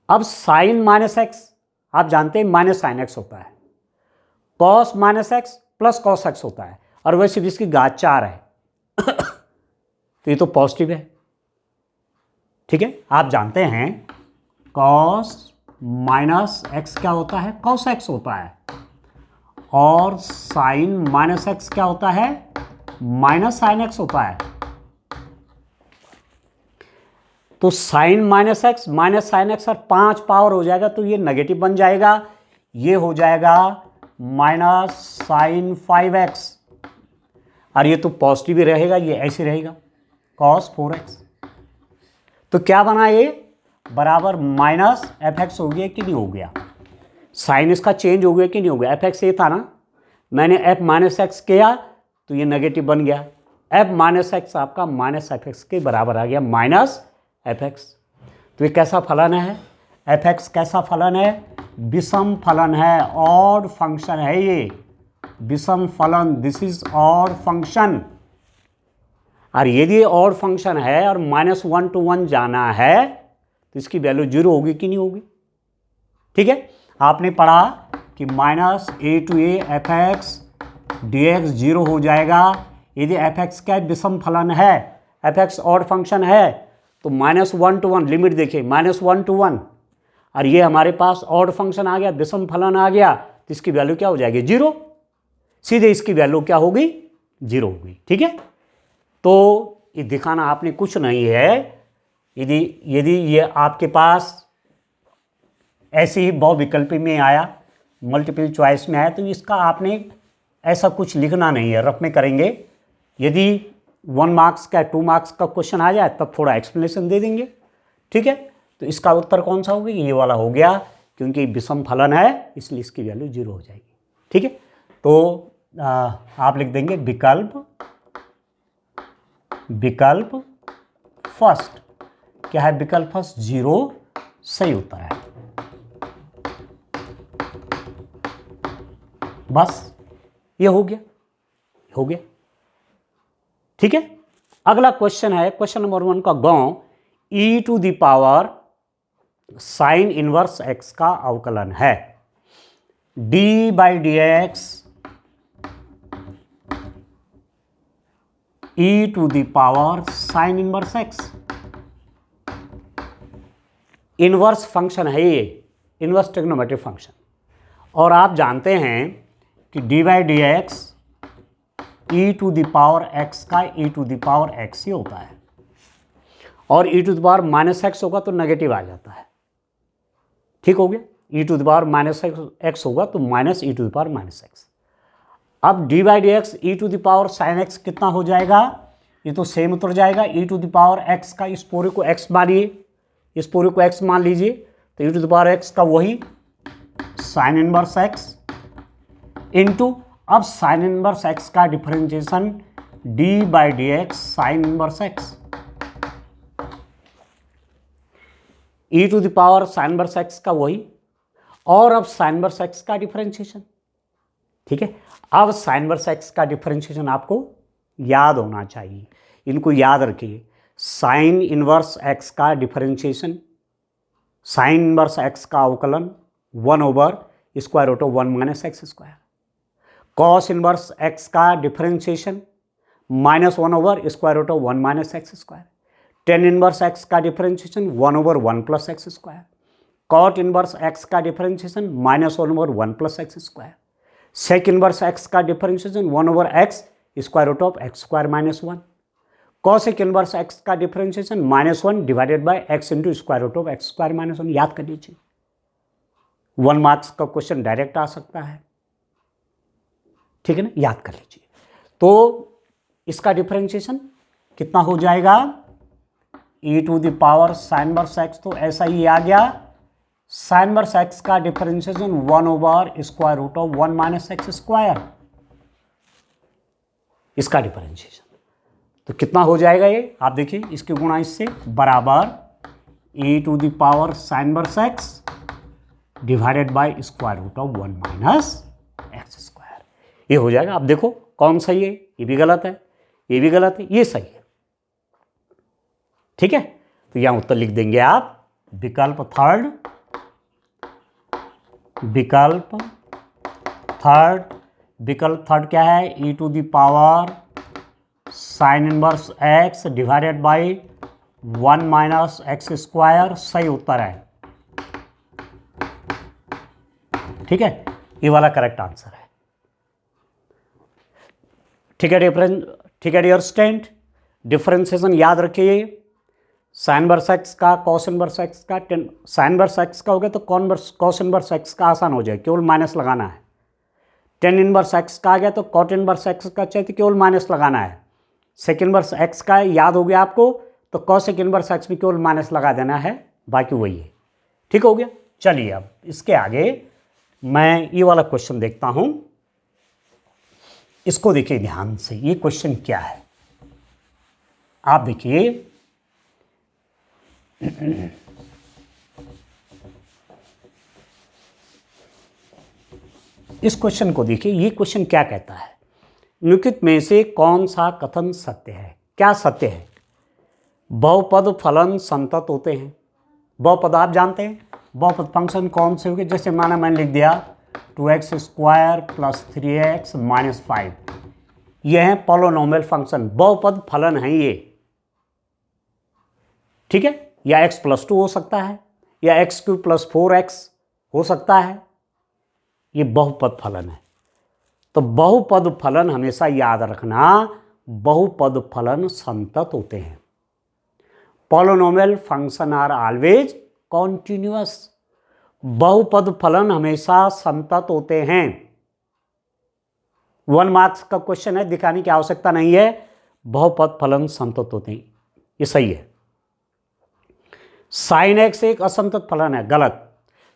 अब साइन माइनस एक्स आप जानते हैं माइनस साइन एक्स होता है, cos minus x plus cos x होता है, और वैसे भी इसकी घात 4 है तो ये तो पॉजिटिव है। ठीक है, आप जानते हैं कॉस माइनस एक्स क्या होता है, कॉस एक्स होता है, और साइन माइनस एक्स क्या होता है, माइनस साइन एक्स होता है। तो sine minus x minus sine x और 5 पावर हो जाएगा तो ये नेगेटिव बन जाएगा, ये हो जाएगा माइनस साइन 5x, और ये तो पॉजिटिव ही रहेगा, ये ऐसे रहेगा कॉस 4x। तो क्या बना ये, बराबर माइनस एफ एक्स हो गया कि नहीं हो गया, साइन इसका चेंज हो गया कि नहीं हो गया। एफ एक्स ये था ना, मैंने एफ माइनस एक्स किया तो ये नेगेटिव बन गया, एफ माइनस एक्स आपका माइनस एफ एक्स के बराबर आ गया, माइनस एफ एक्स। तो ये कैसा फलन है, एफ एक्स कैसा फलन है, विषम फलन है, ऑड फंक्शन है ये, विषम फलन, दिस इज ऑड फंक्शन। और यदि ऑड फंक्शन है और -1 to 1 जाना है तो इसकी वैल्यू 0 होगी कि नहीं होगी। ठीक है, आपने पढ़ा कि -a to a F x D x 0 हो जाएगा यदि एफ एक्स क्या विषम फलन है, एफ एक्स ऑड फंक्शन है, तो -1 to 1 लिमिट देखिए, -1 to 1, और ये हमारे पास ऑड फंक्शन आ गया, विषम फलन आ गया, तो इसकी वैल्यू क्या हो जाएगी, 0। सीधे इसकी वैल्यू क्या होगी, 0 होगी। ठीक है, तो ये दिखाना आपने कुछ नहीं है, यदि ये आपके पास ऐसे ही बहुविकल्पी में आया, मल्टीपल चॉइस में आया, तो इसका आपने ऐसा कुछ लिखना नहीं है, रफ में करेंगे। यदि 1 मार्क्स का 2 मार्क्स का क्वेश्चन आ जाए तब थोड़ा एक्सप्लेनेशन दे देंगे। ठीक है, तो इसका उत्तर कौन सा होगा, ये वाला हो गया, क्योंकि विषम फलन है इसलिए इसकी वैल्यू 0 हो जाएगी। ठीक है, तो आप लिख देंगे विकल्प फर्स्ट, क्या है विकल्प फर्स्ट, 0 सही उत्तर है। बस ये हो गया। ठीक है, अगला क्वेश्चन है, क्वेश्चन नंबर 1 का गांव, e to the power sine inverse x का अवकलन है, d/dx e to the power sine inverse x, inverse function है ये, इनवर्स ट्रिग्नोमेट्रिक फंक्शन। और आप जानते हैं कि d/dx e to the power x का e to the power x ही होता है, और e to the power -x होगा तो नेगेटिव आ जाता है। ठीक हो गया, e to the power -x होगा तो -e to the power -x। अब d/dx e to the power sine x कितना हो जाएगा, ये तो सेम उतर जाएगा, e to the power x का, इस पूरे को x मानिए, इस पूरे को x मान लीजिए, तो e to the power x का वही साइन इनवर्स x इंटू, अब साइन इनवर्स x का differentiation d/dx sine inverse x, e to the power sine inverse x का वही, और अब साइन इनवर्स x का डिफरेंशिएशन। ठीक है, अब साइन इनवर्स x का डिफरेंशिएशन आपको याद होना चाहिए, इनको याद रखिए। साइन इनवर्स x का डिफरेंशिएशन, साइन इनवर्स x का अवकलन 1/√1 - x², कॉस इनवर्स x का differentiation -1/√1 - x², tan inverse x का differentiation 1/1 + x², cot inverse x का differentiation -1/1 + x², sec inverse x का differentiation 1/x square root of x square minus 1। Cosec inverse x का differentiation -1 divided by x into square root of x square minus 1। याद कर लीजिए, 1 marks का question direct आ सकता है, ठीक है ना, याद कर लीजिए। तो इसका डिफरेंशिएशन कितना हो जाएगा, e⁻ sin इनवर्स एक्स, तो ऐसा ही आ गया। sin इनवर्स एक्स का differentiation square root of 1 minus x square, इसका डिफरेंशिएशन तो कितना हो जाएगा ये, आप देखिए, इसकी गुणा इससे बराबर e⁻ sin inverse x divided by square root of 1 minus x square, ये हो जाएगा। आप देखो कौन सही है, ये भी गलत है, ये भी गलत है, ये सही है, ठीक है। तो यहां उत्तर लिख देंगे आप, विकल्प थर्ड, विकल्प थर्ड क्या है, e⁻ sin inverse x divided by 1 minus x square, सही उत्तर है, ठीक है, ये वाला करेक्ट आंसर है, ठीक है। ठीक है डियर स्टूडेंट, डिफरेंशिएशन याद रखिए, साइन इनवर्स एक्स का कॉस इनवर्स एक्स का, साइन इनवर्स एक्स का हो गया तो कॉस इनवर्स एक्स का आसान हो जाए, केवल माइनस लगाना है। टेन इनवर्स एक्स का आ गया तो कॉट इनवर्स एक्स का चाहिए तो केवल माइनस लगाना है। सेक इनवर्स एक्स का याद हो गया आपको, तो कॉसेक इनवर्स एक्स में केवल माइनस लगा देना है, बाकी वही है, ठीक हो गया। चलिए अब इसके आगे मैं ये वाला क्वेश्चन देखता हूं, इसको देखिए ध्यान से, ये क्वेश्चन क्या है, आप देखिए, इस क्वेश्चन को देखिए, ये क्वेश्चन क्या कहता है, निम्नलिखित में से कौन सा कथन सत्य है। क्या सत्य है, बहुपद फलन संतत होते हैं। बहुपद आप जानते हैं, बहुपद फंक्शन कौन से होंगे, जैसे माना मैंने लिख दिया 2x square plus 3x minus 5, ये है पॉलिनोमियल फंक्शन, बहुपद फलन है ये, ठीक है, या x+2 हो सकता है, या x³ + 4x हो सकता है, ये बहुपद फलन है। तो बहुपद फलन हमेशा याद रखना, बहुपद फलन संतत होते हैं। Polynomial function are always continuous, बहुपद फलन हमेशा संतत होते हैं। 1 मार्क्स का क्वेश्चन है, दिखाने की आवश्यकता नहीं है, बहुपद फलन संतत होते हैं, ये सही है। साइन एक्स एक असंतत फलन है, गलत।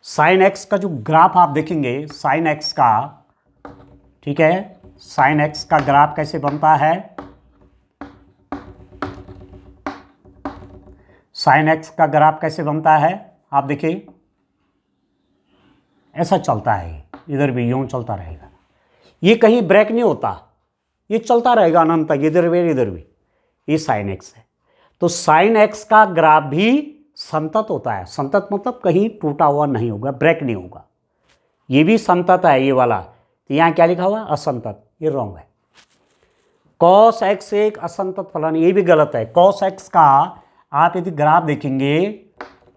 साइन एक्स का जो ग्राफ आप देखेंगे, साइन एक्स का, ठीक है, साइन एक्स का ग्राफ कैसे बनता है, साइन एक्स का ग्राफ कैसे बनता है, आप देखिए, ऐसा चलता है, इधर भी यूं चलता रहेगा, ये कहीं ब्रेक नहीं होता, ये चलता रहेगा अनंत तक, इधर भी, ये साइन एक्स है। तो साइन एक्स का ग्राफ भी संतत होता है, संतत मतलब कहीं टूटा हुआ नहीं होगा, ब्रेक नहीं होगा, ये भी संतत है ये वाला, तो यहाँ क्या लिखा हुआ, असंतत, ये रॉन्ग है। कॉस एक्स एक असंतत फलन, ये भी गलत है। कॉस एक्स का आप यदि ग्राफ देखेंगे,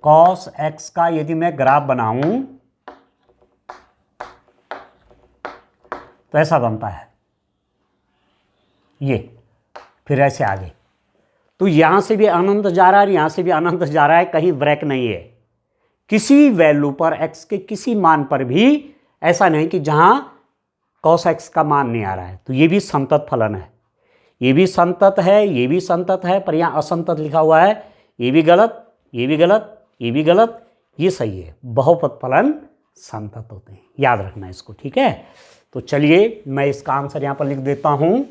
कॉस एक्स का यदि मैं ग्राफ बनाऊं तो ऐसा बनता है, ये फिर ऐसे आगे, तो यहां से भी अनंत जा रहा है, यहां से भी अनंत जा रहा है, कहीं ब्रेक नहीं है। किसी वैल्यू पर एक्स के किसी मान पर भी ऐसा नहीं कि जहां कॉस एक्स का मान नहीं आ रहा है, तो ये भी संतत फलन है, ये भी संतत है, ये भी संतत है, पर यहाँ असंतत लिखा हुआ है, ये भी गलत, ये भी गलत, ये भी गलत, ये सही है। बहुपद फलन संतत होते हैं, याद रखना इसको, ठीक है। तो चलिए मैं इसका आंसर यहाँ पर लिख देता हूँ,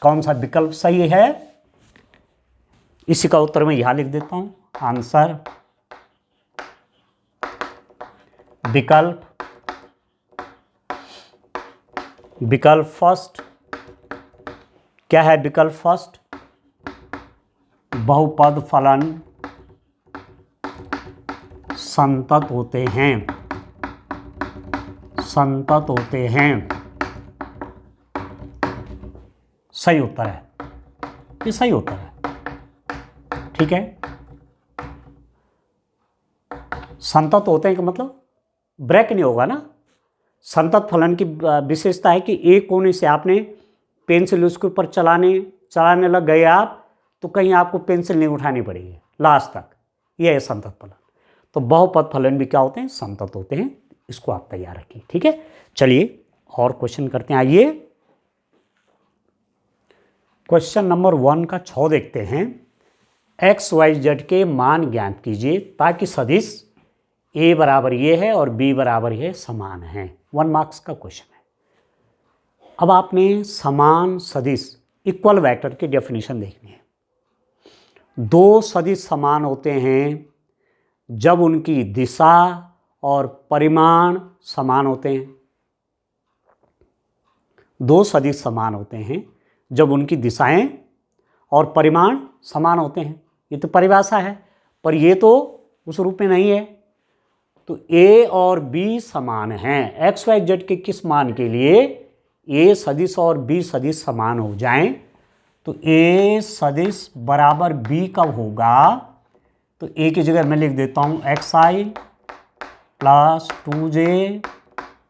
कौन सा विकल्प सही है, इसी का उत्तर मैं यहाँ लिख देता हूँ, आंसर विकल्प फर्स्ट, क्या है विकल्प फर्स्ट, बहुपद फलन संतत होते हैं, संतत होते हैं, सही उत्तर है, ये सही उत्तर है, ठीक है। संतत होते हैं का मतलब ब्रेक नहीं होगा ना, संतत फलन की विशेषता है कि एक कोने से आपने पेंसिल उसके ऊपर चलाने लग गए आप, तो कहीं आपको पेंसिल नहीं उठानी पड़ेगी लास्ट तक, यह है संतत फलन। तो बहुपद फलन भी क्या होते हैं, संतत होते हैं। इसको आप तैयार रखिए, ठीक है। चलिए और क्वेश्चन करते हैं। आइए क्वेश्चन नंबर 1 का 6 देखते हैं। एक्स वाई जेड के मान ज्ञात कीजिए ताकि सदिश ए बराबर ये है और बी बराबर ये समान है। 1 मार्क्स का क्वेश्चन है। अब आपने समान सदिश इक्वल वेक्टर की डेफिनेशन देखनी है। दो सदिश समान होते हैं जब उनकी दिशा और परिमाण समान होते हैं। दो सदिश समान होते हैं जब उनकी दिशाएं और परिमाण समान होते हैं। ये तो परिभाषा है, पर ये तो उस रूप में नहीं है। तो ए और बी समान हैं। एक्स वाई जेड के किस मान के लिए ए सदिश और बी सदिश समान हो जाएं, तो ए सदिश बराबर बी कब होगा, तो ए की जगह मैं लिख देता हूं एक्स आई प्लस 2j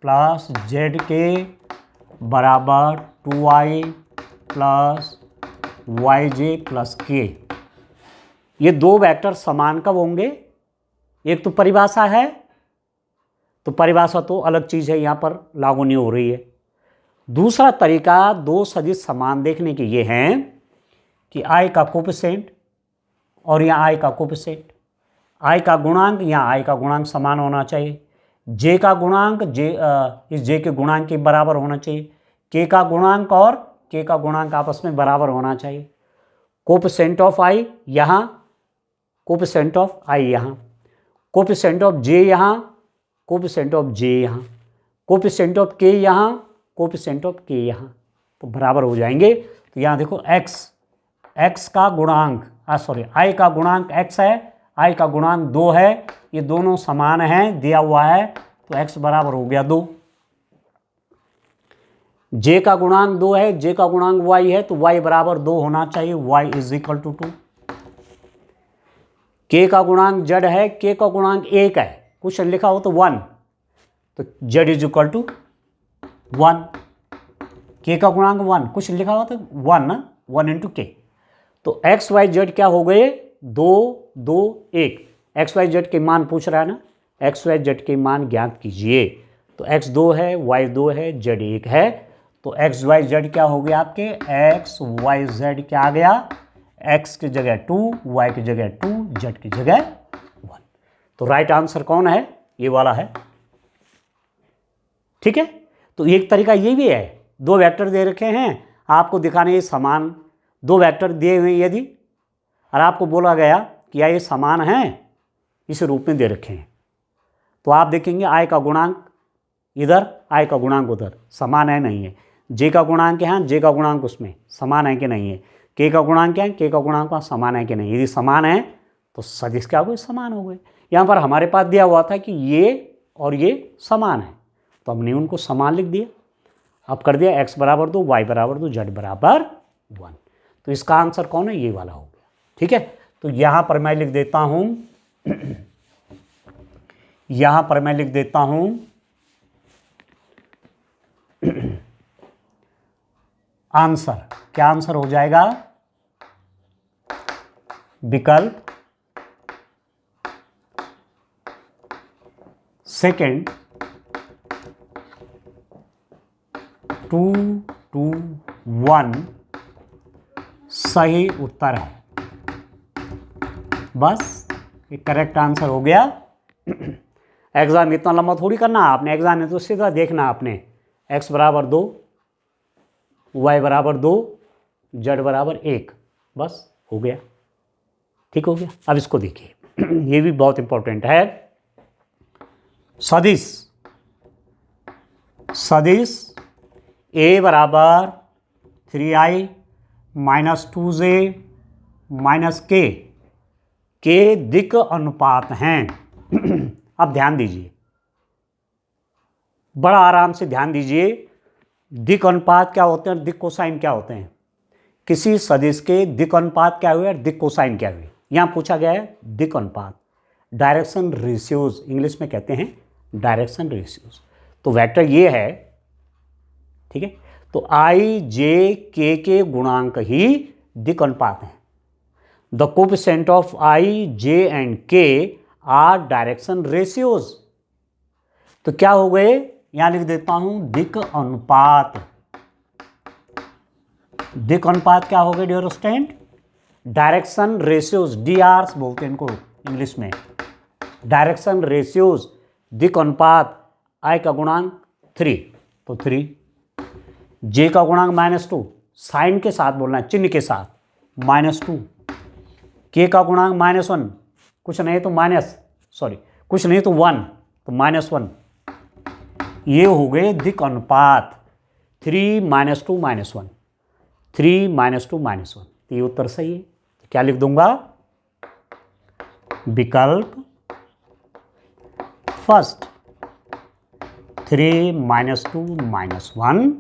प्लस जेड के बराबर 2i प्लस वाई जे प्लस के। ये दो वेक्टर समान कब होंगे, एक तो परिभाषा है, तो परिभाषा तो अलग चीज़ है, यहाँ पर लागू नहीं हो रही है। दूसरा तरीका दो सदिश समान देखने के ये हैं कि i का कोफिशिएंट और यहाँ i का कोफिशिएंट, i का गुणांक यहाँ i का गुणांक समान होना चाहिए, j का गुणांक इस j के गुणांक के बराबर होना चाहिए, k का गुणांक और k का गुणांक आपस में बराबर होना चाहिए। कोफिशिएंट ऑफ i यहाँ, कोफिशिएंट ऑफ i यहाँ, कोफिशिएंट ऑफ j यहाँ, कोफिशिएंट ऑफ j यहाँ, कोफिशिएंट ऑफ k यहाँ, कोफिशिएंट ऑफ k यहाँ, तो बराबर हो जाएंगे। तो यहाँ देखो x का गुणांक i का गुणांक x है, i का गुणांक 2 है, ये दोनों समान हैं, दिया हुआ है, तो x बराबर हो गया 2। j का गुणांक 2 है, j का गुणांक y है, तो y बराबर 2 होना चाहिए, y is equal to 2। k का गुणांक z है, k का गुणांक 1 है, कुछ लिखा हो तो 1, तो z is equal to 1। k का गुणांक 1, कुछ लिखा हो तो 1 इंटू के। तो एक्स वाई जेड क्या हो गए, 2 2 1। एक्स वाई जेड के मान पूछ रहा है ना, एक्स वाई जेड के मान ज्ञात कीजिए। तो x 2 है, y 2 है, z 1 है, तो एक्स वाई जेड क्या हो गया आपके, एक्स वाई जेड क्या आ गया, x की जगह 2, y की जगह 2, z की जगह 1। तो राइट आंसर कौन है, ये वाला है, ठीक है। तो एक तरीका ये भी है, दो वेक्टर दे रखे हैं, आपको दिखाने ये समान दो वेक्टर दिए हुए यदि, और आपको बोला गया कि ये समान हैं, इस रूप में दे रखे हैं, तो आप देखेंगे i का गुणांक इधर, i का गुणांक उधर, समान है नहीं है। j का गुणांक यहाँ, j का गुणांक उसमें, समान है कि नहीं है। k का गुणांक क्या है, k का गुणांक वहाँ समान है कि नहीं। यदि समान है तो सदिश क्या हो गए, समान हो गए। यहाँ पर हमारे पास दिया हुआ था कि ये और ये समान है, तो हमने उनको समान लिख दिया। अब कर दिया x बराबर 2, y बराबर 2, z बराबर 1। तो इसका आंसर कौन है, ये वाला हो गया, ठीक है। तो यहाँ पर मैं लिख देता हूँ यहाँ पर मैं लिख देता हूँ आंसर, क्या आंसर हो जाएगा, विकल्प सेकंड 2 2 1 सही उत्तर है। बस ये करेक्ट आंसर हो गया। एग्जाम इतना लंबा थोड़ी करना आपने, एग्जाम में तो सीधा देखना आपने, x बराबर 2, y बराबर 2, z बराबर 1, बस हो गया, ठीक हो गया। अब इसको देखिए ये भी बहुत इंपॉर्टेंट है। सदिश a बराबर 3i माइनस 2j माइनस के दिक् अनुपात हैं। अब ध्यान दीजिए, बड़ा आराम से ध्यान दीजिए, दिक् अनुपात क्या होते हैं और दिक् कोसाइन क्या होते हैं। किसी सदिश के दिक् अनुपात क्या हुए और दिक् कोसाइन क्या हुए, यहाँ पूछा गया है दिक् अनुपात, डायरेक्शन रेशियोज इंग्लिश में कहते हैं डायरेक्शन रेशियोज। तो वेक्टर ये है, ठीक है। तो आई जे के गुणांक ही दिक् अनुपात हैं। The coefficient of I J and के आर डायरेक्शन रेशियोज। तो क्या हो गए, यहां लिख देता हूं दिक् अनुपात। दिक् अनुपात क्या हो गए dear student, direction ratios, DRs बोलते हैं इनको इंग्लिश में, डायरेक्शन रेशियोज, दिक् अनुपात। आई का गुणांक 3, तो 3, जे का गुणांक -2, साइन के साथ बोलना है, चिन्ह के साथ, -2, के का गुणांक -1, कुछ नहीं तो कुछ नहीं तो 1, तो -1। ये हो गए दिक् अनुपात, 3 -2 -1, 3 -2 -1। तो ये उत्तर सही है। तो क्या लिख दूंगा, विकल्प फर्स्ट 3 -2 -1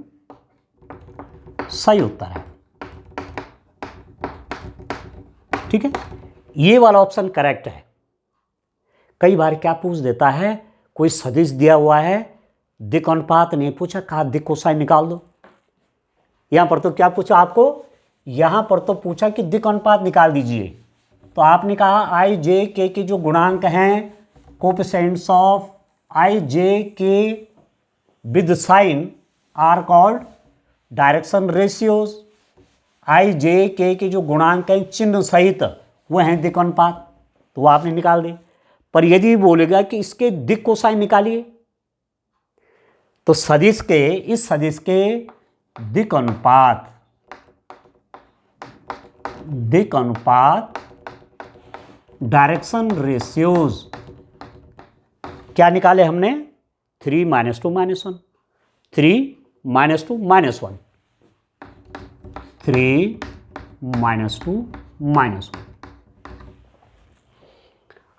सही उत्तर है। ठीक है, ये वाला ऑप्शन करेक्ट है। कई बार क्या पूछ देता है, कोई सदिश दिया हुआ है, दिक् अनुपात नहीं पूछा, कहा दिक् कोसाइन निकाल दो। यहां पर तो क्या पूछा आपको, यहां पर तो पूछा कि दिक् अनुपात निकाल दीजिए। तो आपने कहा आई जे के जो गुणांक हैं, coefficients of I J K with sign are called direction ratios. I J K जो गुणांक हैं चिन्ह सहित, वो हैं दिक् अनुपात, तो वो आपने निकाल दे। पर यदि बोलेगा कि इसके दिक् कोसाइन निकालिए, तो सदिश के, इस सदिश के दिक् अनुपात डायरेक्शन रेशियोज क्या निकाले हमने, 3 -2 -1, 3 -2 -1, 3 -2 -1।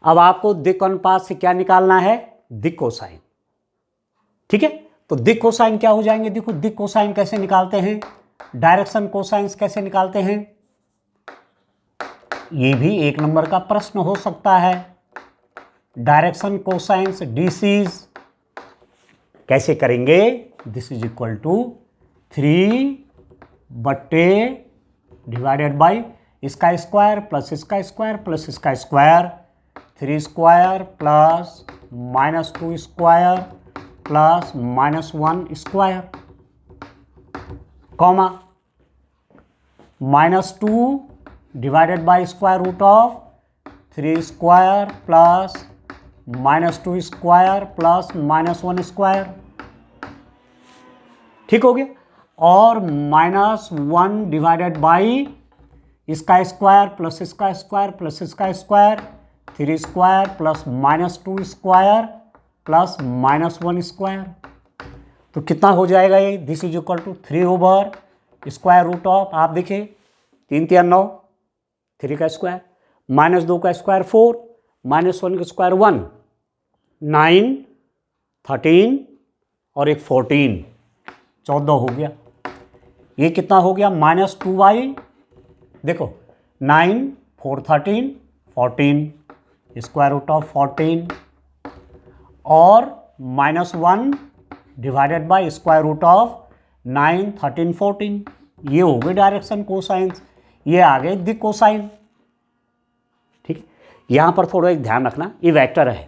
अब आपको दिक् अनुपात से क्या निकालना है, दिक् कोसाइन। ठीक है, तो दिक् कोसाइन क्या हो जाएंगे, देखो दिक् कोसाइन कैसे निकालते हैं, डायरेक्शन कोसाइंस कैसे निकालते हैं, ये भी 1 नंबर का प्रश्न हो सकता है। डायरेक्शन कोसाइंस डीसीज कैसे करेंगे, दिस इज इक्वल टू 3 बट्टे डिवाइडेड बाई इसका स्क्वायर प्लस इसका स्क्वायर प्लस इसका square, 3 square plus -2 square plus -1 square, comma -2 divided by square root of 3 square plus -2 square plus -1 square, ठीक हो गया। और -1 डिवाइडेड बाई इसका स्क्वायर प्लस इसका स्क्वायर प्लस इसका square, 3 square plus -2 square plus -1 square. तो कितना हो जाएगा ये, this is equal to 3 over square root of, आप देखिए 3 3 9, 3 का स्क्वायर, -2 का स्क्वायर 4, -1 का स्क्वायर 1, 9, 13 और एक 14, 14 हो गया। ये कितना हो गया, -2y, देखो 9 4 13 14 स्क्वायर रूट ऑफ 14 और -1 divided by square root of 9 13 14, ये हो गए डायरेक्शन कोसाइंस, ये आ गए दिक् कोसाइन। ठीक है, यहां पर थोड़ा एक ध्यान रखना, ये वेक्टर है,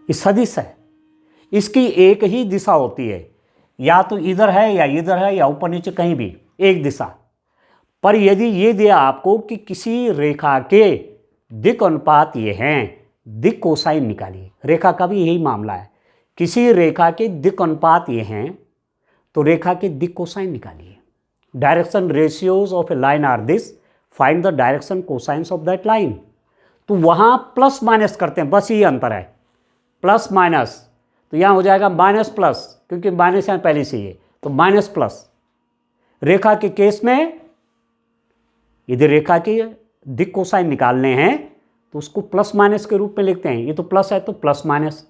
ये सदिश है, इसकी एक ही दिशा होती है, या तो इधर है या इधर है या ऊपर नीचे कहीं भी एक दिशा। पर यदि ये दिया आपको कि किसी रेखा के दिक् अनुपात ये हैं, दिक् कोसाइन निकालिए, रेखा का भी यही मामला है, किसी रेखा के दिक् अनुपात ये हैं, तो रेखा के दिक् कोसाइन निकालिए। Direction ratios of a line are this, find the direction cosines of that line. तो वहां प्लस माइनस करते हैं, बस ये अंतर है, प्लस माइनस, तो यहां हो जाएगा माइनस प्लस, क्योंकि माइनस यहां पहले से ही है, तो माइनस प्लस। रेखा के केस में यदि रेखा के दिक् कोसाइन निकालने हैं तो उसको प्लस माइनस के रूप में लिखते हैं, ये तो प्लस है तो प्लस माइनस,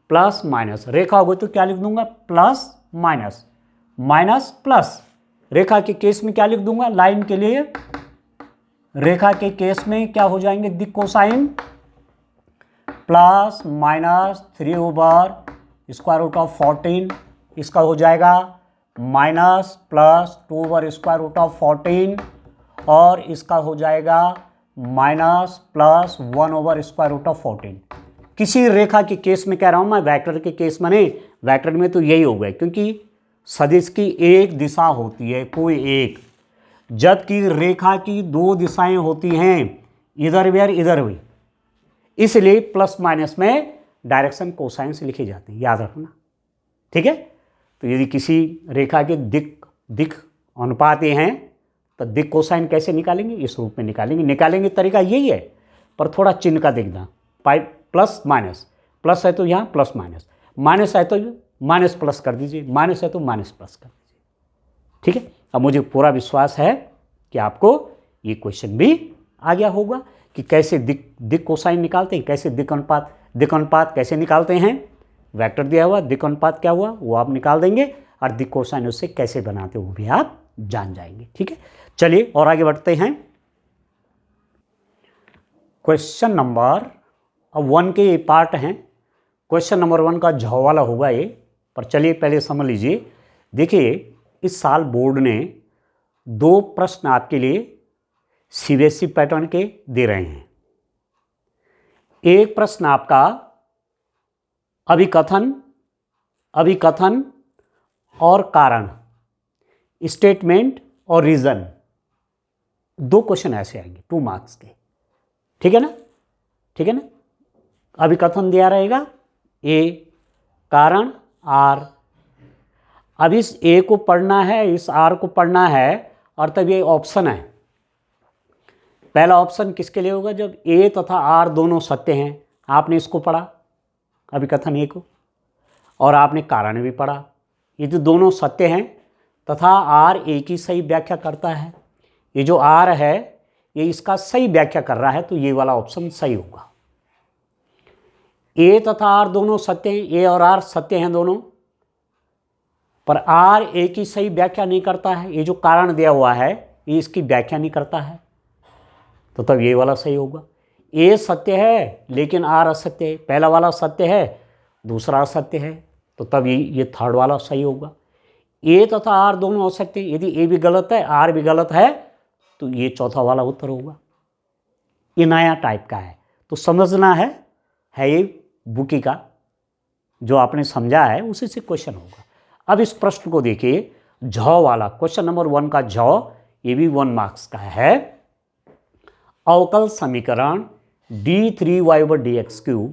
प्लस माइनस, रेखा हो गई तो क्या लिख दूंगा, प्लस माइनस, माइनस प्लस। रेखा के केस में क्या लिख दूंगा, लाइन के लिए रेखा के केस में क्या हो जाएंगे, दिक् cosine plus minus 3 over square root of 14, इसका हो जाएगा minus plus 2 over square root of 14 और इसका हो जाएगा minus plus 1 over square root of 14। किसी रेखा के केस में कह रहा हूं मैं, वेक्टर के केस में नहीं, वेक्टर में तो यही हो गए क्योंकि सदिश की एक दिशा होती है कोई एक, जबकि रेखा की दो दिशाएं होती हैं, इधर भी और इधर भी, इसलिए प्लस माइनस में डायरेक्शन कोसाइन से लिखे जाते हैं, याद रखना। ठीक है, तो यदि किसी रेखा के दिक अनुपात ये हैं तो दिक कोसाइन कैसे निकालेंगे, इस रूप में निकालेंगे तरीका यही है, पर थोड़ा चिन्ह का देखना, प्लस माइनस, प्लस है तो यहाँ प्लस माइनस, माइनस है तो माइनस प्लस कर दीजिए, माइनस है तो माइनस प्लस कर दीजिए। ठीक है, अब मुझे पूरा विश्वास है कि आपको ये क्वेश्चन भी आ गया होगा कि कैसे दिक कोसाइन निकालते हैं, कैसे दिक अनुपात कैसे निकालते हैं। वेक्टर दिया हुआ, दिक अनुपात क्या हुआ वो आप निकाल देंगे, और दिक कोसाइन उससे कैसे बनाते हो वो भी आप जान जाएंगे। ठीक है, चलिए और आगे बढ़ते हैं। क्वेश्चन नंबर 1 के ये पार्ट हैं, क्वेश्चन नंबर 1 का झ वाला होगा ये, पर चलिए पहले समझ लीजिए। देखिए, इस साल बोर्ड ने 2 प्रश्न आपके लिए सीबीएसई पैटर्न के दे रहे हैं। एक प्रश्न आपका अभिकथन और कारण, स्टेटमेंट और रीजन, 2 क्वेश्चन ऐसे आएंगे 2 मार्क्स के। ठीक है ना, ठीक है ना। अभिकथन दिया रहेगा ए, कारण आर। अब इस ए को पढ़ना है, इस आर को पढ़ना है, और तब ये ऑप्शन है। पहला ऑप्शन किसके लिए होगा, जब ए तथा आर दोनों सत्य हैं। आपने इसको पढ़ा अभिकथन ए को, और आपने कारण भी पढ़ा। यदि दोनों सत्य हैं तथा आर ए की सही व्याख्या करता है, ये जो आर है ये इसका सही व्याख्या कर रहा है, तो ये वाला ऑप्शन सही होगा। ए तथा आर दोनों सत्य हैं, ए और आर सत्य हैं दोनों, पर आर ए की सही व्याख्या नहीं करता है। ये जो कारण दिया हुआ है ये इसकी व्याख्या नहीं करता है, तो तब ये वाला सही होगा। ए सत्य है लेकिन आर असत्य है, पहला वाला सत्य है दूसरा असत्य है, तो तब ये थर्ड वाला सही होगा। ए तथा आर दोनों असत्य, यदि ए भी गलत है आर भी गलत है, तो ये चौथा वाला उत्तर होगा। ये नया टाइप का है, तो समझना है ये बुकी का जो आपने समझा है उसी से क्वेश्चन होगा। अब इस प्रश्न को देखिए, झ वाला क्वेश्चन नंबर 1 का झ, ये भी 1 मार्क्स का है। अवकल समीकरण d3y/dx³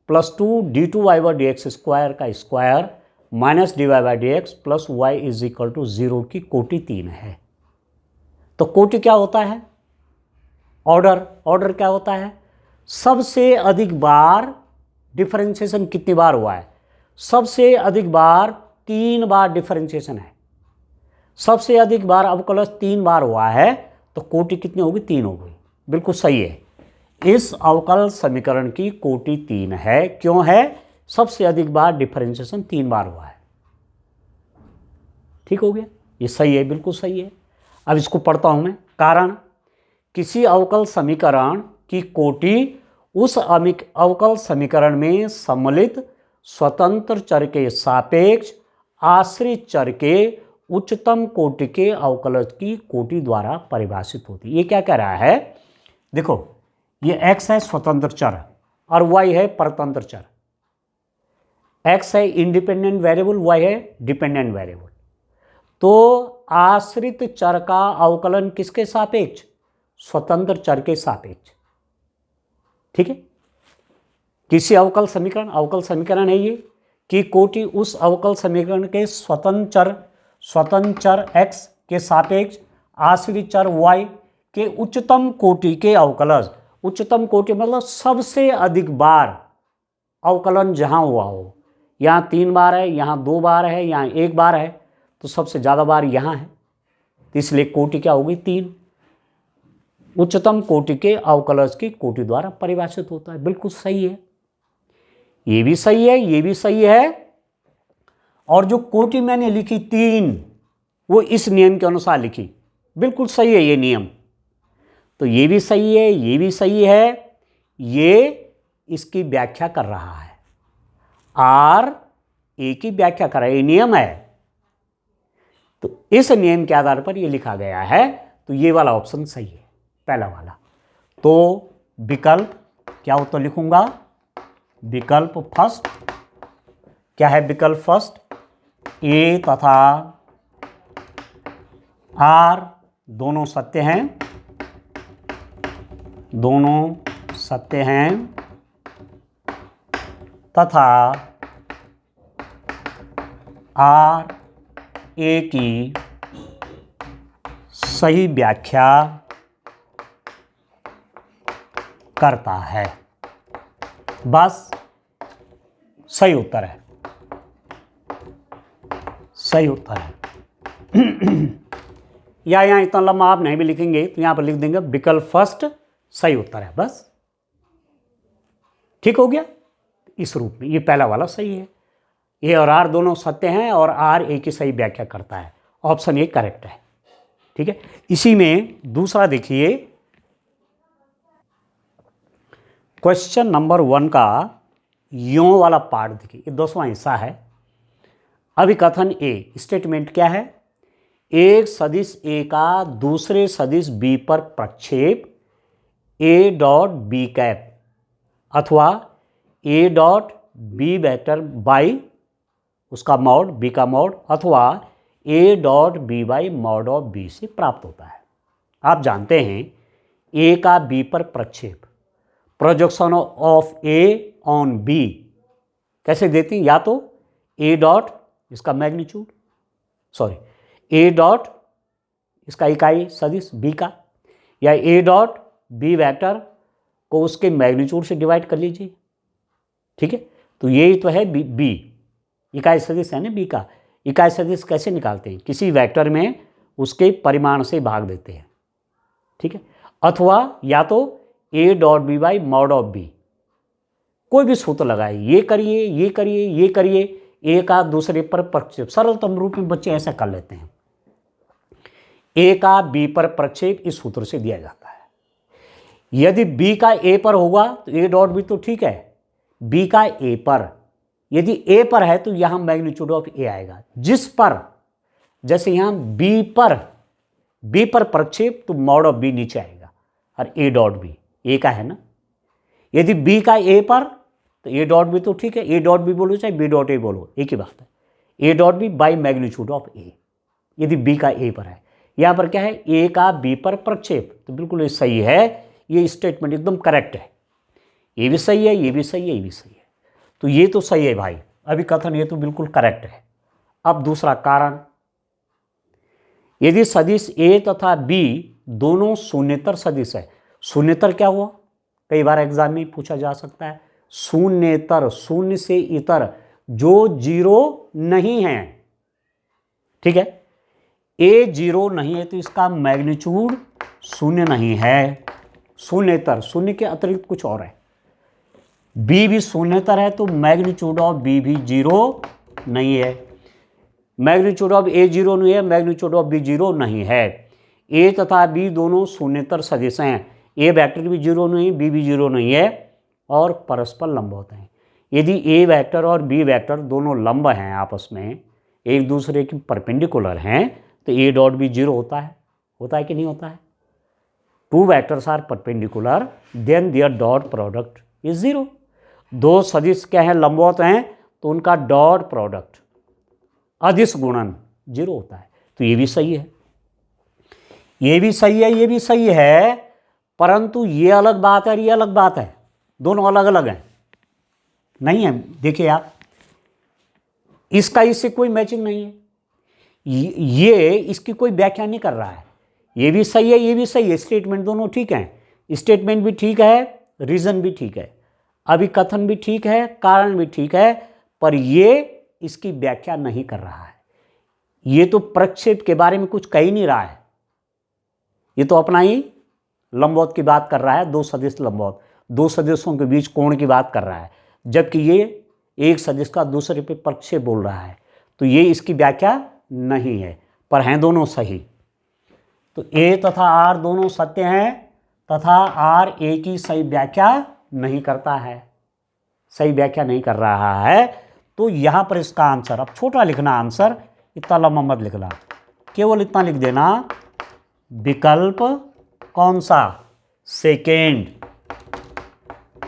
प्लस 2d2y/dx² का square minus dy/dx plus y is equal to 0 की कोटि 3 है। तो कोटि क्या होता है, ऑर्डर क्या होता है, सबसे अधिक बार डिफरेंशिएशन कितनी बार हुआ है, सबसे अधिक बार 3 बार डिफरेंशिएशन है, सबसे अधिक बार अवकलज 3 बार हुआ है, तो कोटि कितनी होगी, 3 हो गई। बिल्कुल सही है, इस अवकल समीकरण की कोटि 3 है। क्यों है, सबसे अधिक बार डिफरेंशिएशन 3 बार हुआ है। ठीक हो गया, ये सही है, बिल्कुल सही है। अब इसको पढ़ता हूं मैं। कारण, किसी अवकल समीकरण की कोटि उस अवकल समीकरण में सम्मिलित स्वतंत्र चर के सापेक्ष आश्रित चर के उच्चतम कोटि के अवकलज की कोटि द्वारा परिभाषित होती है। ये क्या कह रहा है, देखो ये x है स्वतंत्र चर और y है परतंत्र चर। x है इंडिपेंडेंट वेरिएबल, y है डिपेंडेंट वेरिएबल। तो आश्रित चर का अवकलन किसके सापेक्ष, स्वतंत्र चर के सापेक्ष। ठीक है, किसी अवकल समीकरण है ये कि कोटि उस अवकल समीकरण के स्वतंत्र चर x के सापेक्ष आश्रित चर y के उच्चतम कोटि के अवकलज। उच्चतम कोटि मतलब सबसे अधिक बार अवकलन जहां हुआ हो, यहाँ 3 बार है, यहाँ 2 बार है, यहाँ 1 बार है, तो सबसे ज़्यादा बार यहाँ है, इसलिए कोटि क्या होगी, 3। उच्चतम कोटि के अवकलज की कोटि द्वारा परिभाषित होता है। बिल्कुल सही है, ये भी सही है, ये भी सही है। और जो कोटि मैंने लिखी 3, वो इस नियम के अनुसार लिखी, बिल्कुल सही है ये नियम। तो ये भी सही है, ये भी सही है, ये इसकी व्याख्या कर रहा है। आर ए की व्याख्या कर रहा है, ये नियम है। तो इस नियम के आधार पर ये लिखा गया है, तो ये वाला ऑप्शन सही है, पहला वाला। तो विकल्प क्या उत्तर लिखूंगा, विकल्प फर्स्ट। क्या है विकल्प फर्स्ट, ए तथा आर दोनों सत्य हैं, दोनों सत्य हैं तथा आर ए की सही व्याख्या करता है। बस सही उत्तर है, सही उत्तर है। या यहाँ इतना लंबा आप नहीं भी लिखेंगे तो यहाँ पर लिख देंगे विकल्प फर्स्ट सही उत्तर है, बस ठीक हो गया। इस रूप में ये पहला वाला सही है, ए और आर दोनों सत्य हैं और आर ए की सही व्याख्या करता है, ऑप्शन ए करेक्ट है। ठीक है, इसी में दूसरा देखिए, क्वेश्चन नंबर 1 का यों वाला पार्ट देखिए, ये 10वां हिस्सा है। अभिकथन ए, स्टेटमेंट क्या है, एक सदिश ए का दूसरे सदिश बी पर प्रक्षेप ए डॉट बी कैप अथवा a dot b vector by उसका मॉड, बी का मॉड, अथवा a dot B by mod of b से प्राप्त होता है। आप जानते हैं ए का बी पर प्रक्षेप, projection of a on b कैसे देती हैं, या तो ए डॉट इसका मैग्नीट्यूड, सॉरी ए डॉट इसका इकाई सदिश बी का, या ए डॉट बी वेक्टर को उसके मैग्नीट्यूड से डिवाइड कर लीजिए। ठीक है, तो यही तो है बी इकाई सदिश है ना, बी का इकाई सदिश कैसे निकालते हैं, किसी वेक्टर में उसके परिमाण से भाग देते हैं। ठीक है, अथवा या तो a dot B by mod of b, कोई भी सूत्र लगाए, ये करिए ये करिए ये करिए, ए का दूसरे पर प्रक्षेप, सरलतम रूप में बच्चे ऐसा कर लेते हैं, ए का बी पर प्रक्षेप इस सूत्र से दिया जाता है। यदि बी का ए पर होगा तो ए डॉट बी तो ठीक है, बी का ए पर, यदि ए पर है तो यहां मैग्नीट्यूड ऑफ ए आएगा, जिस पर, जैसे यहां बी पर प्रक्षेप तो मॉड ऑफ बी नीचे आएगा और ए डॉट बी ए का है ना। यदि बी का ए पर तो ए डॉट बी तो ठीक है, ए डॉट बी बोलो चाहे बी डॉट ए बोलो एक ही बात है, A dot B by magnitude of A, यदि बी का ए पर है। यहां पर क्या है, ए का बी पर प्रक्षेप, तो बिल्कुल ये सही है, ये स्टेटमेंट एकदम करेक्ट है, ये भी सही है, ये भी सही है, ये भी सही है, तो ये तो सही है भाई, अभिकथन ये तो बिल्कुल करेक्ट है। अब दूसरा कारण, यदि सदिश ए तथा बी दोनों शून्येतर सदिश है, शून्येतर क्या हुआ, कई बार एग्जाम में पूछा जा सकता है, शून्येतर, शून्य से इतर जो जीरो नहीं है। ठीक है, ए जीरो नहीं है तो इसका मैग्नीट्यूड शून्य नहीं है, शून्येतर, शून्य के अतिरिक्त कुछ और है। बी भी शून्येतर है तो मैग्नीट्यूड ऑफ बी भी जीरो नहीं है, मैग्नीट्यूड ऑफ ए जीरो नहीं है, मैग्नीट्यूड ऑफ बी जीरो नहीं है। ए तथा बी दोनों शून्येतर सदिश हैं, ए वेक्टर भी जीरो नहीं, बी भी जीरो नहीं है और परस्पर लंबवत हैं। यदि ए वेक्टर और बी वेक्टर दोनों लंब हैं, आपस में एक दूसरे के परपेंडिकुलर हैं, तो ए डॉट बी जीरो होता है कि नहीं होता है। Two vectors are perpendicular then their dot product is zero. दो सदिश क्या है, लंबवत हैं, तो उनका डॉट प्रोडक्ट अदिश गुणन जीरो होता है, तो ये भी सही है, ये भी सही है, ये भी सही है, परंतु ये अलग बात है और ये अलग बात है, दोनों अलग अलग हैं, नहीं है। देखिए आप, इसका इससे कोई मैचिंग नहीं है, ये इसकी कोई व्याख्या नहीं कर रहा है, ये भी सही है, ये भी सही है, स्टेटमेंट दोनों ठीक हैं, स्टेटमेंट भी ठीक है, रीजन भी ठीक है, अभिकथन भी ठीक है, कारण भी ठीक है, पर ये इसकी व्याख्या नहीं कर रहा है, ये तो प्रक्षेप के बारे में कुछ कह ही नहीं रहा है, ये तो अपना ही लंबवत की बात कर रहा है, दो सदिश लंबवत, दो सदिशों के बीच कोण की बात कर रहा है, जबकि ये एक सदिश का दूसरे पे प्रक्षेप बोल रहा है, तो ये इसकी व्याख्या नहीं है, पर हैं दोनों सही। तो ए तथा आर दोनों सत्य हैं तथा आर ए की सही व्याख्या नहीं करता है, सही व्याख्या नहीं कर रहा है, तो यहाँ पर इसका आंसर, अब छोटा लिखना आंसर, इतना लंबा मत लिखना, केवल इतना लिख देना, विकल्प कौन सा, सेकेंड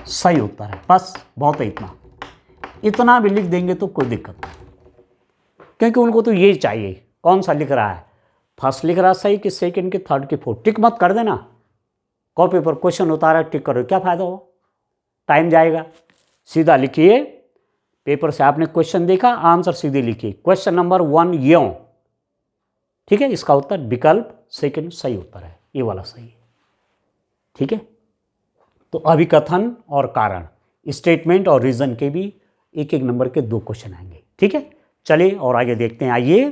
सही उत्तर है। बस बहुत है इतना, इतना भी लिख देंगे तो कोई दिक्कत नहीं, क्योंकि उनको तो ये चाहिए कौन सा लिख रहा है, फर्स्ट लिख रहा सही कि सेकंड की, थर्ड की, फोर्थ। टिक मत कर देना, कॉपी पर क्वेश्चन उतारा टिक करो, क्या फ़ायदा हो, टाइम जाएगा। सीधा लिखिए, पेपर से आपने क्वेश्चन देखा, आंसर सीधे लिखिए। क्वेश्चन नंबर 1 यों, ठीक है, इसका उत्तर विकल्प सेकंड सही उत्तर है, ये वाला सही है। ठीक है, तो अभिकथन और कारण, स्टेटमेंट और रीजन के भी एक एक नंबर के 2 क्वेश्चन आएंगे। ठीक है, चलिए और आगे देखते हैं। आइए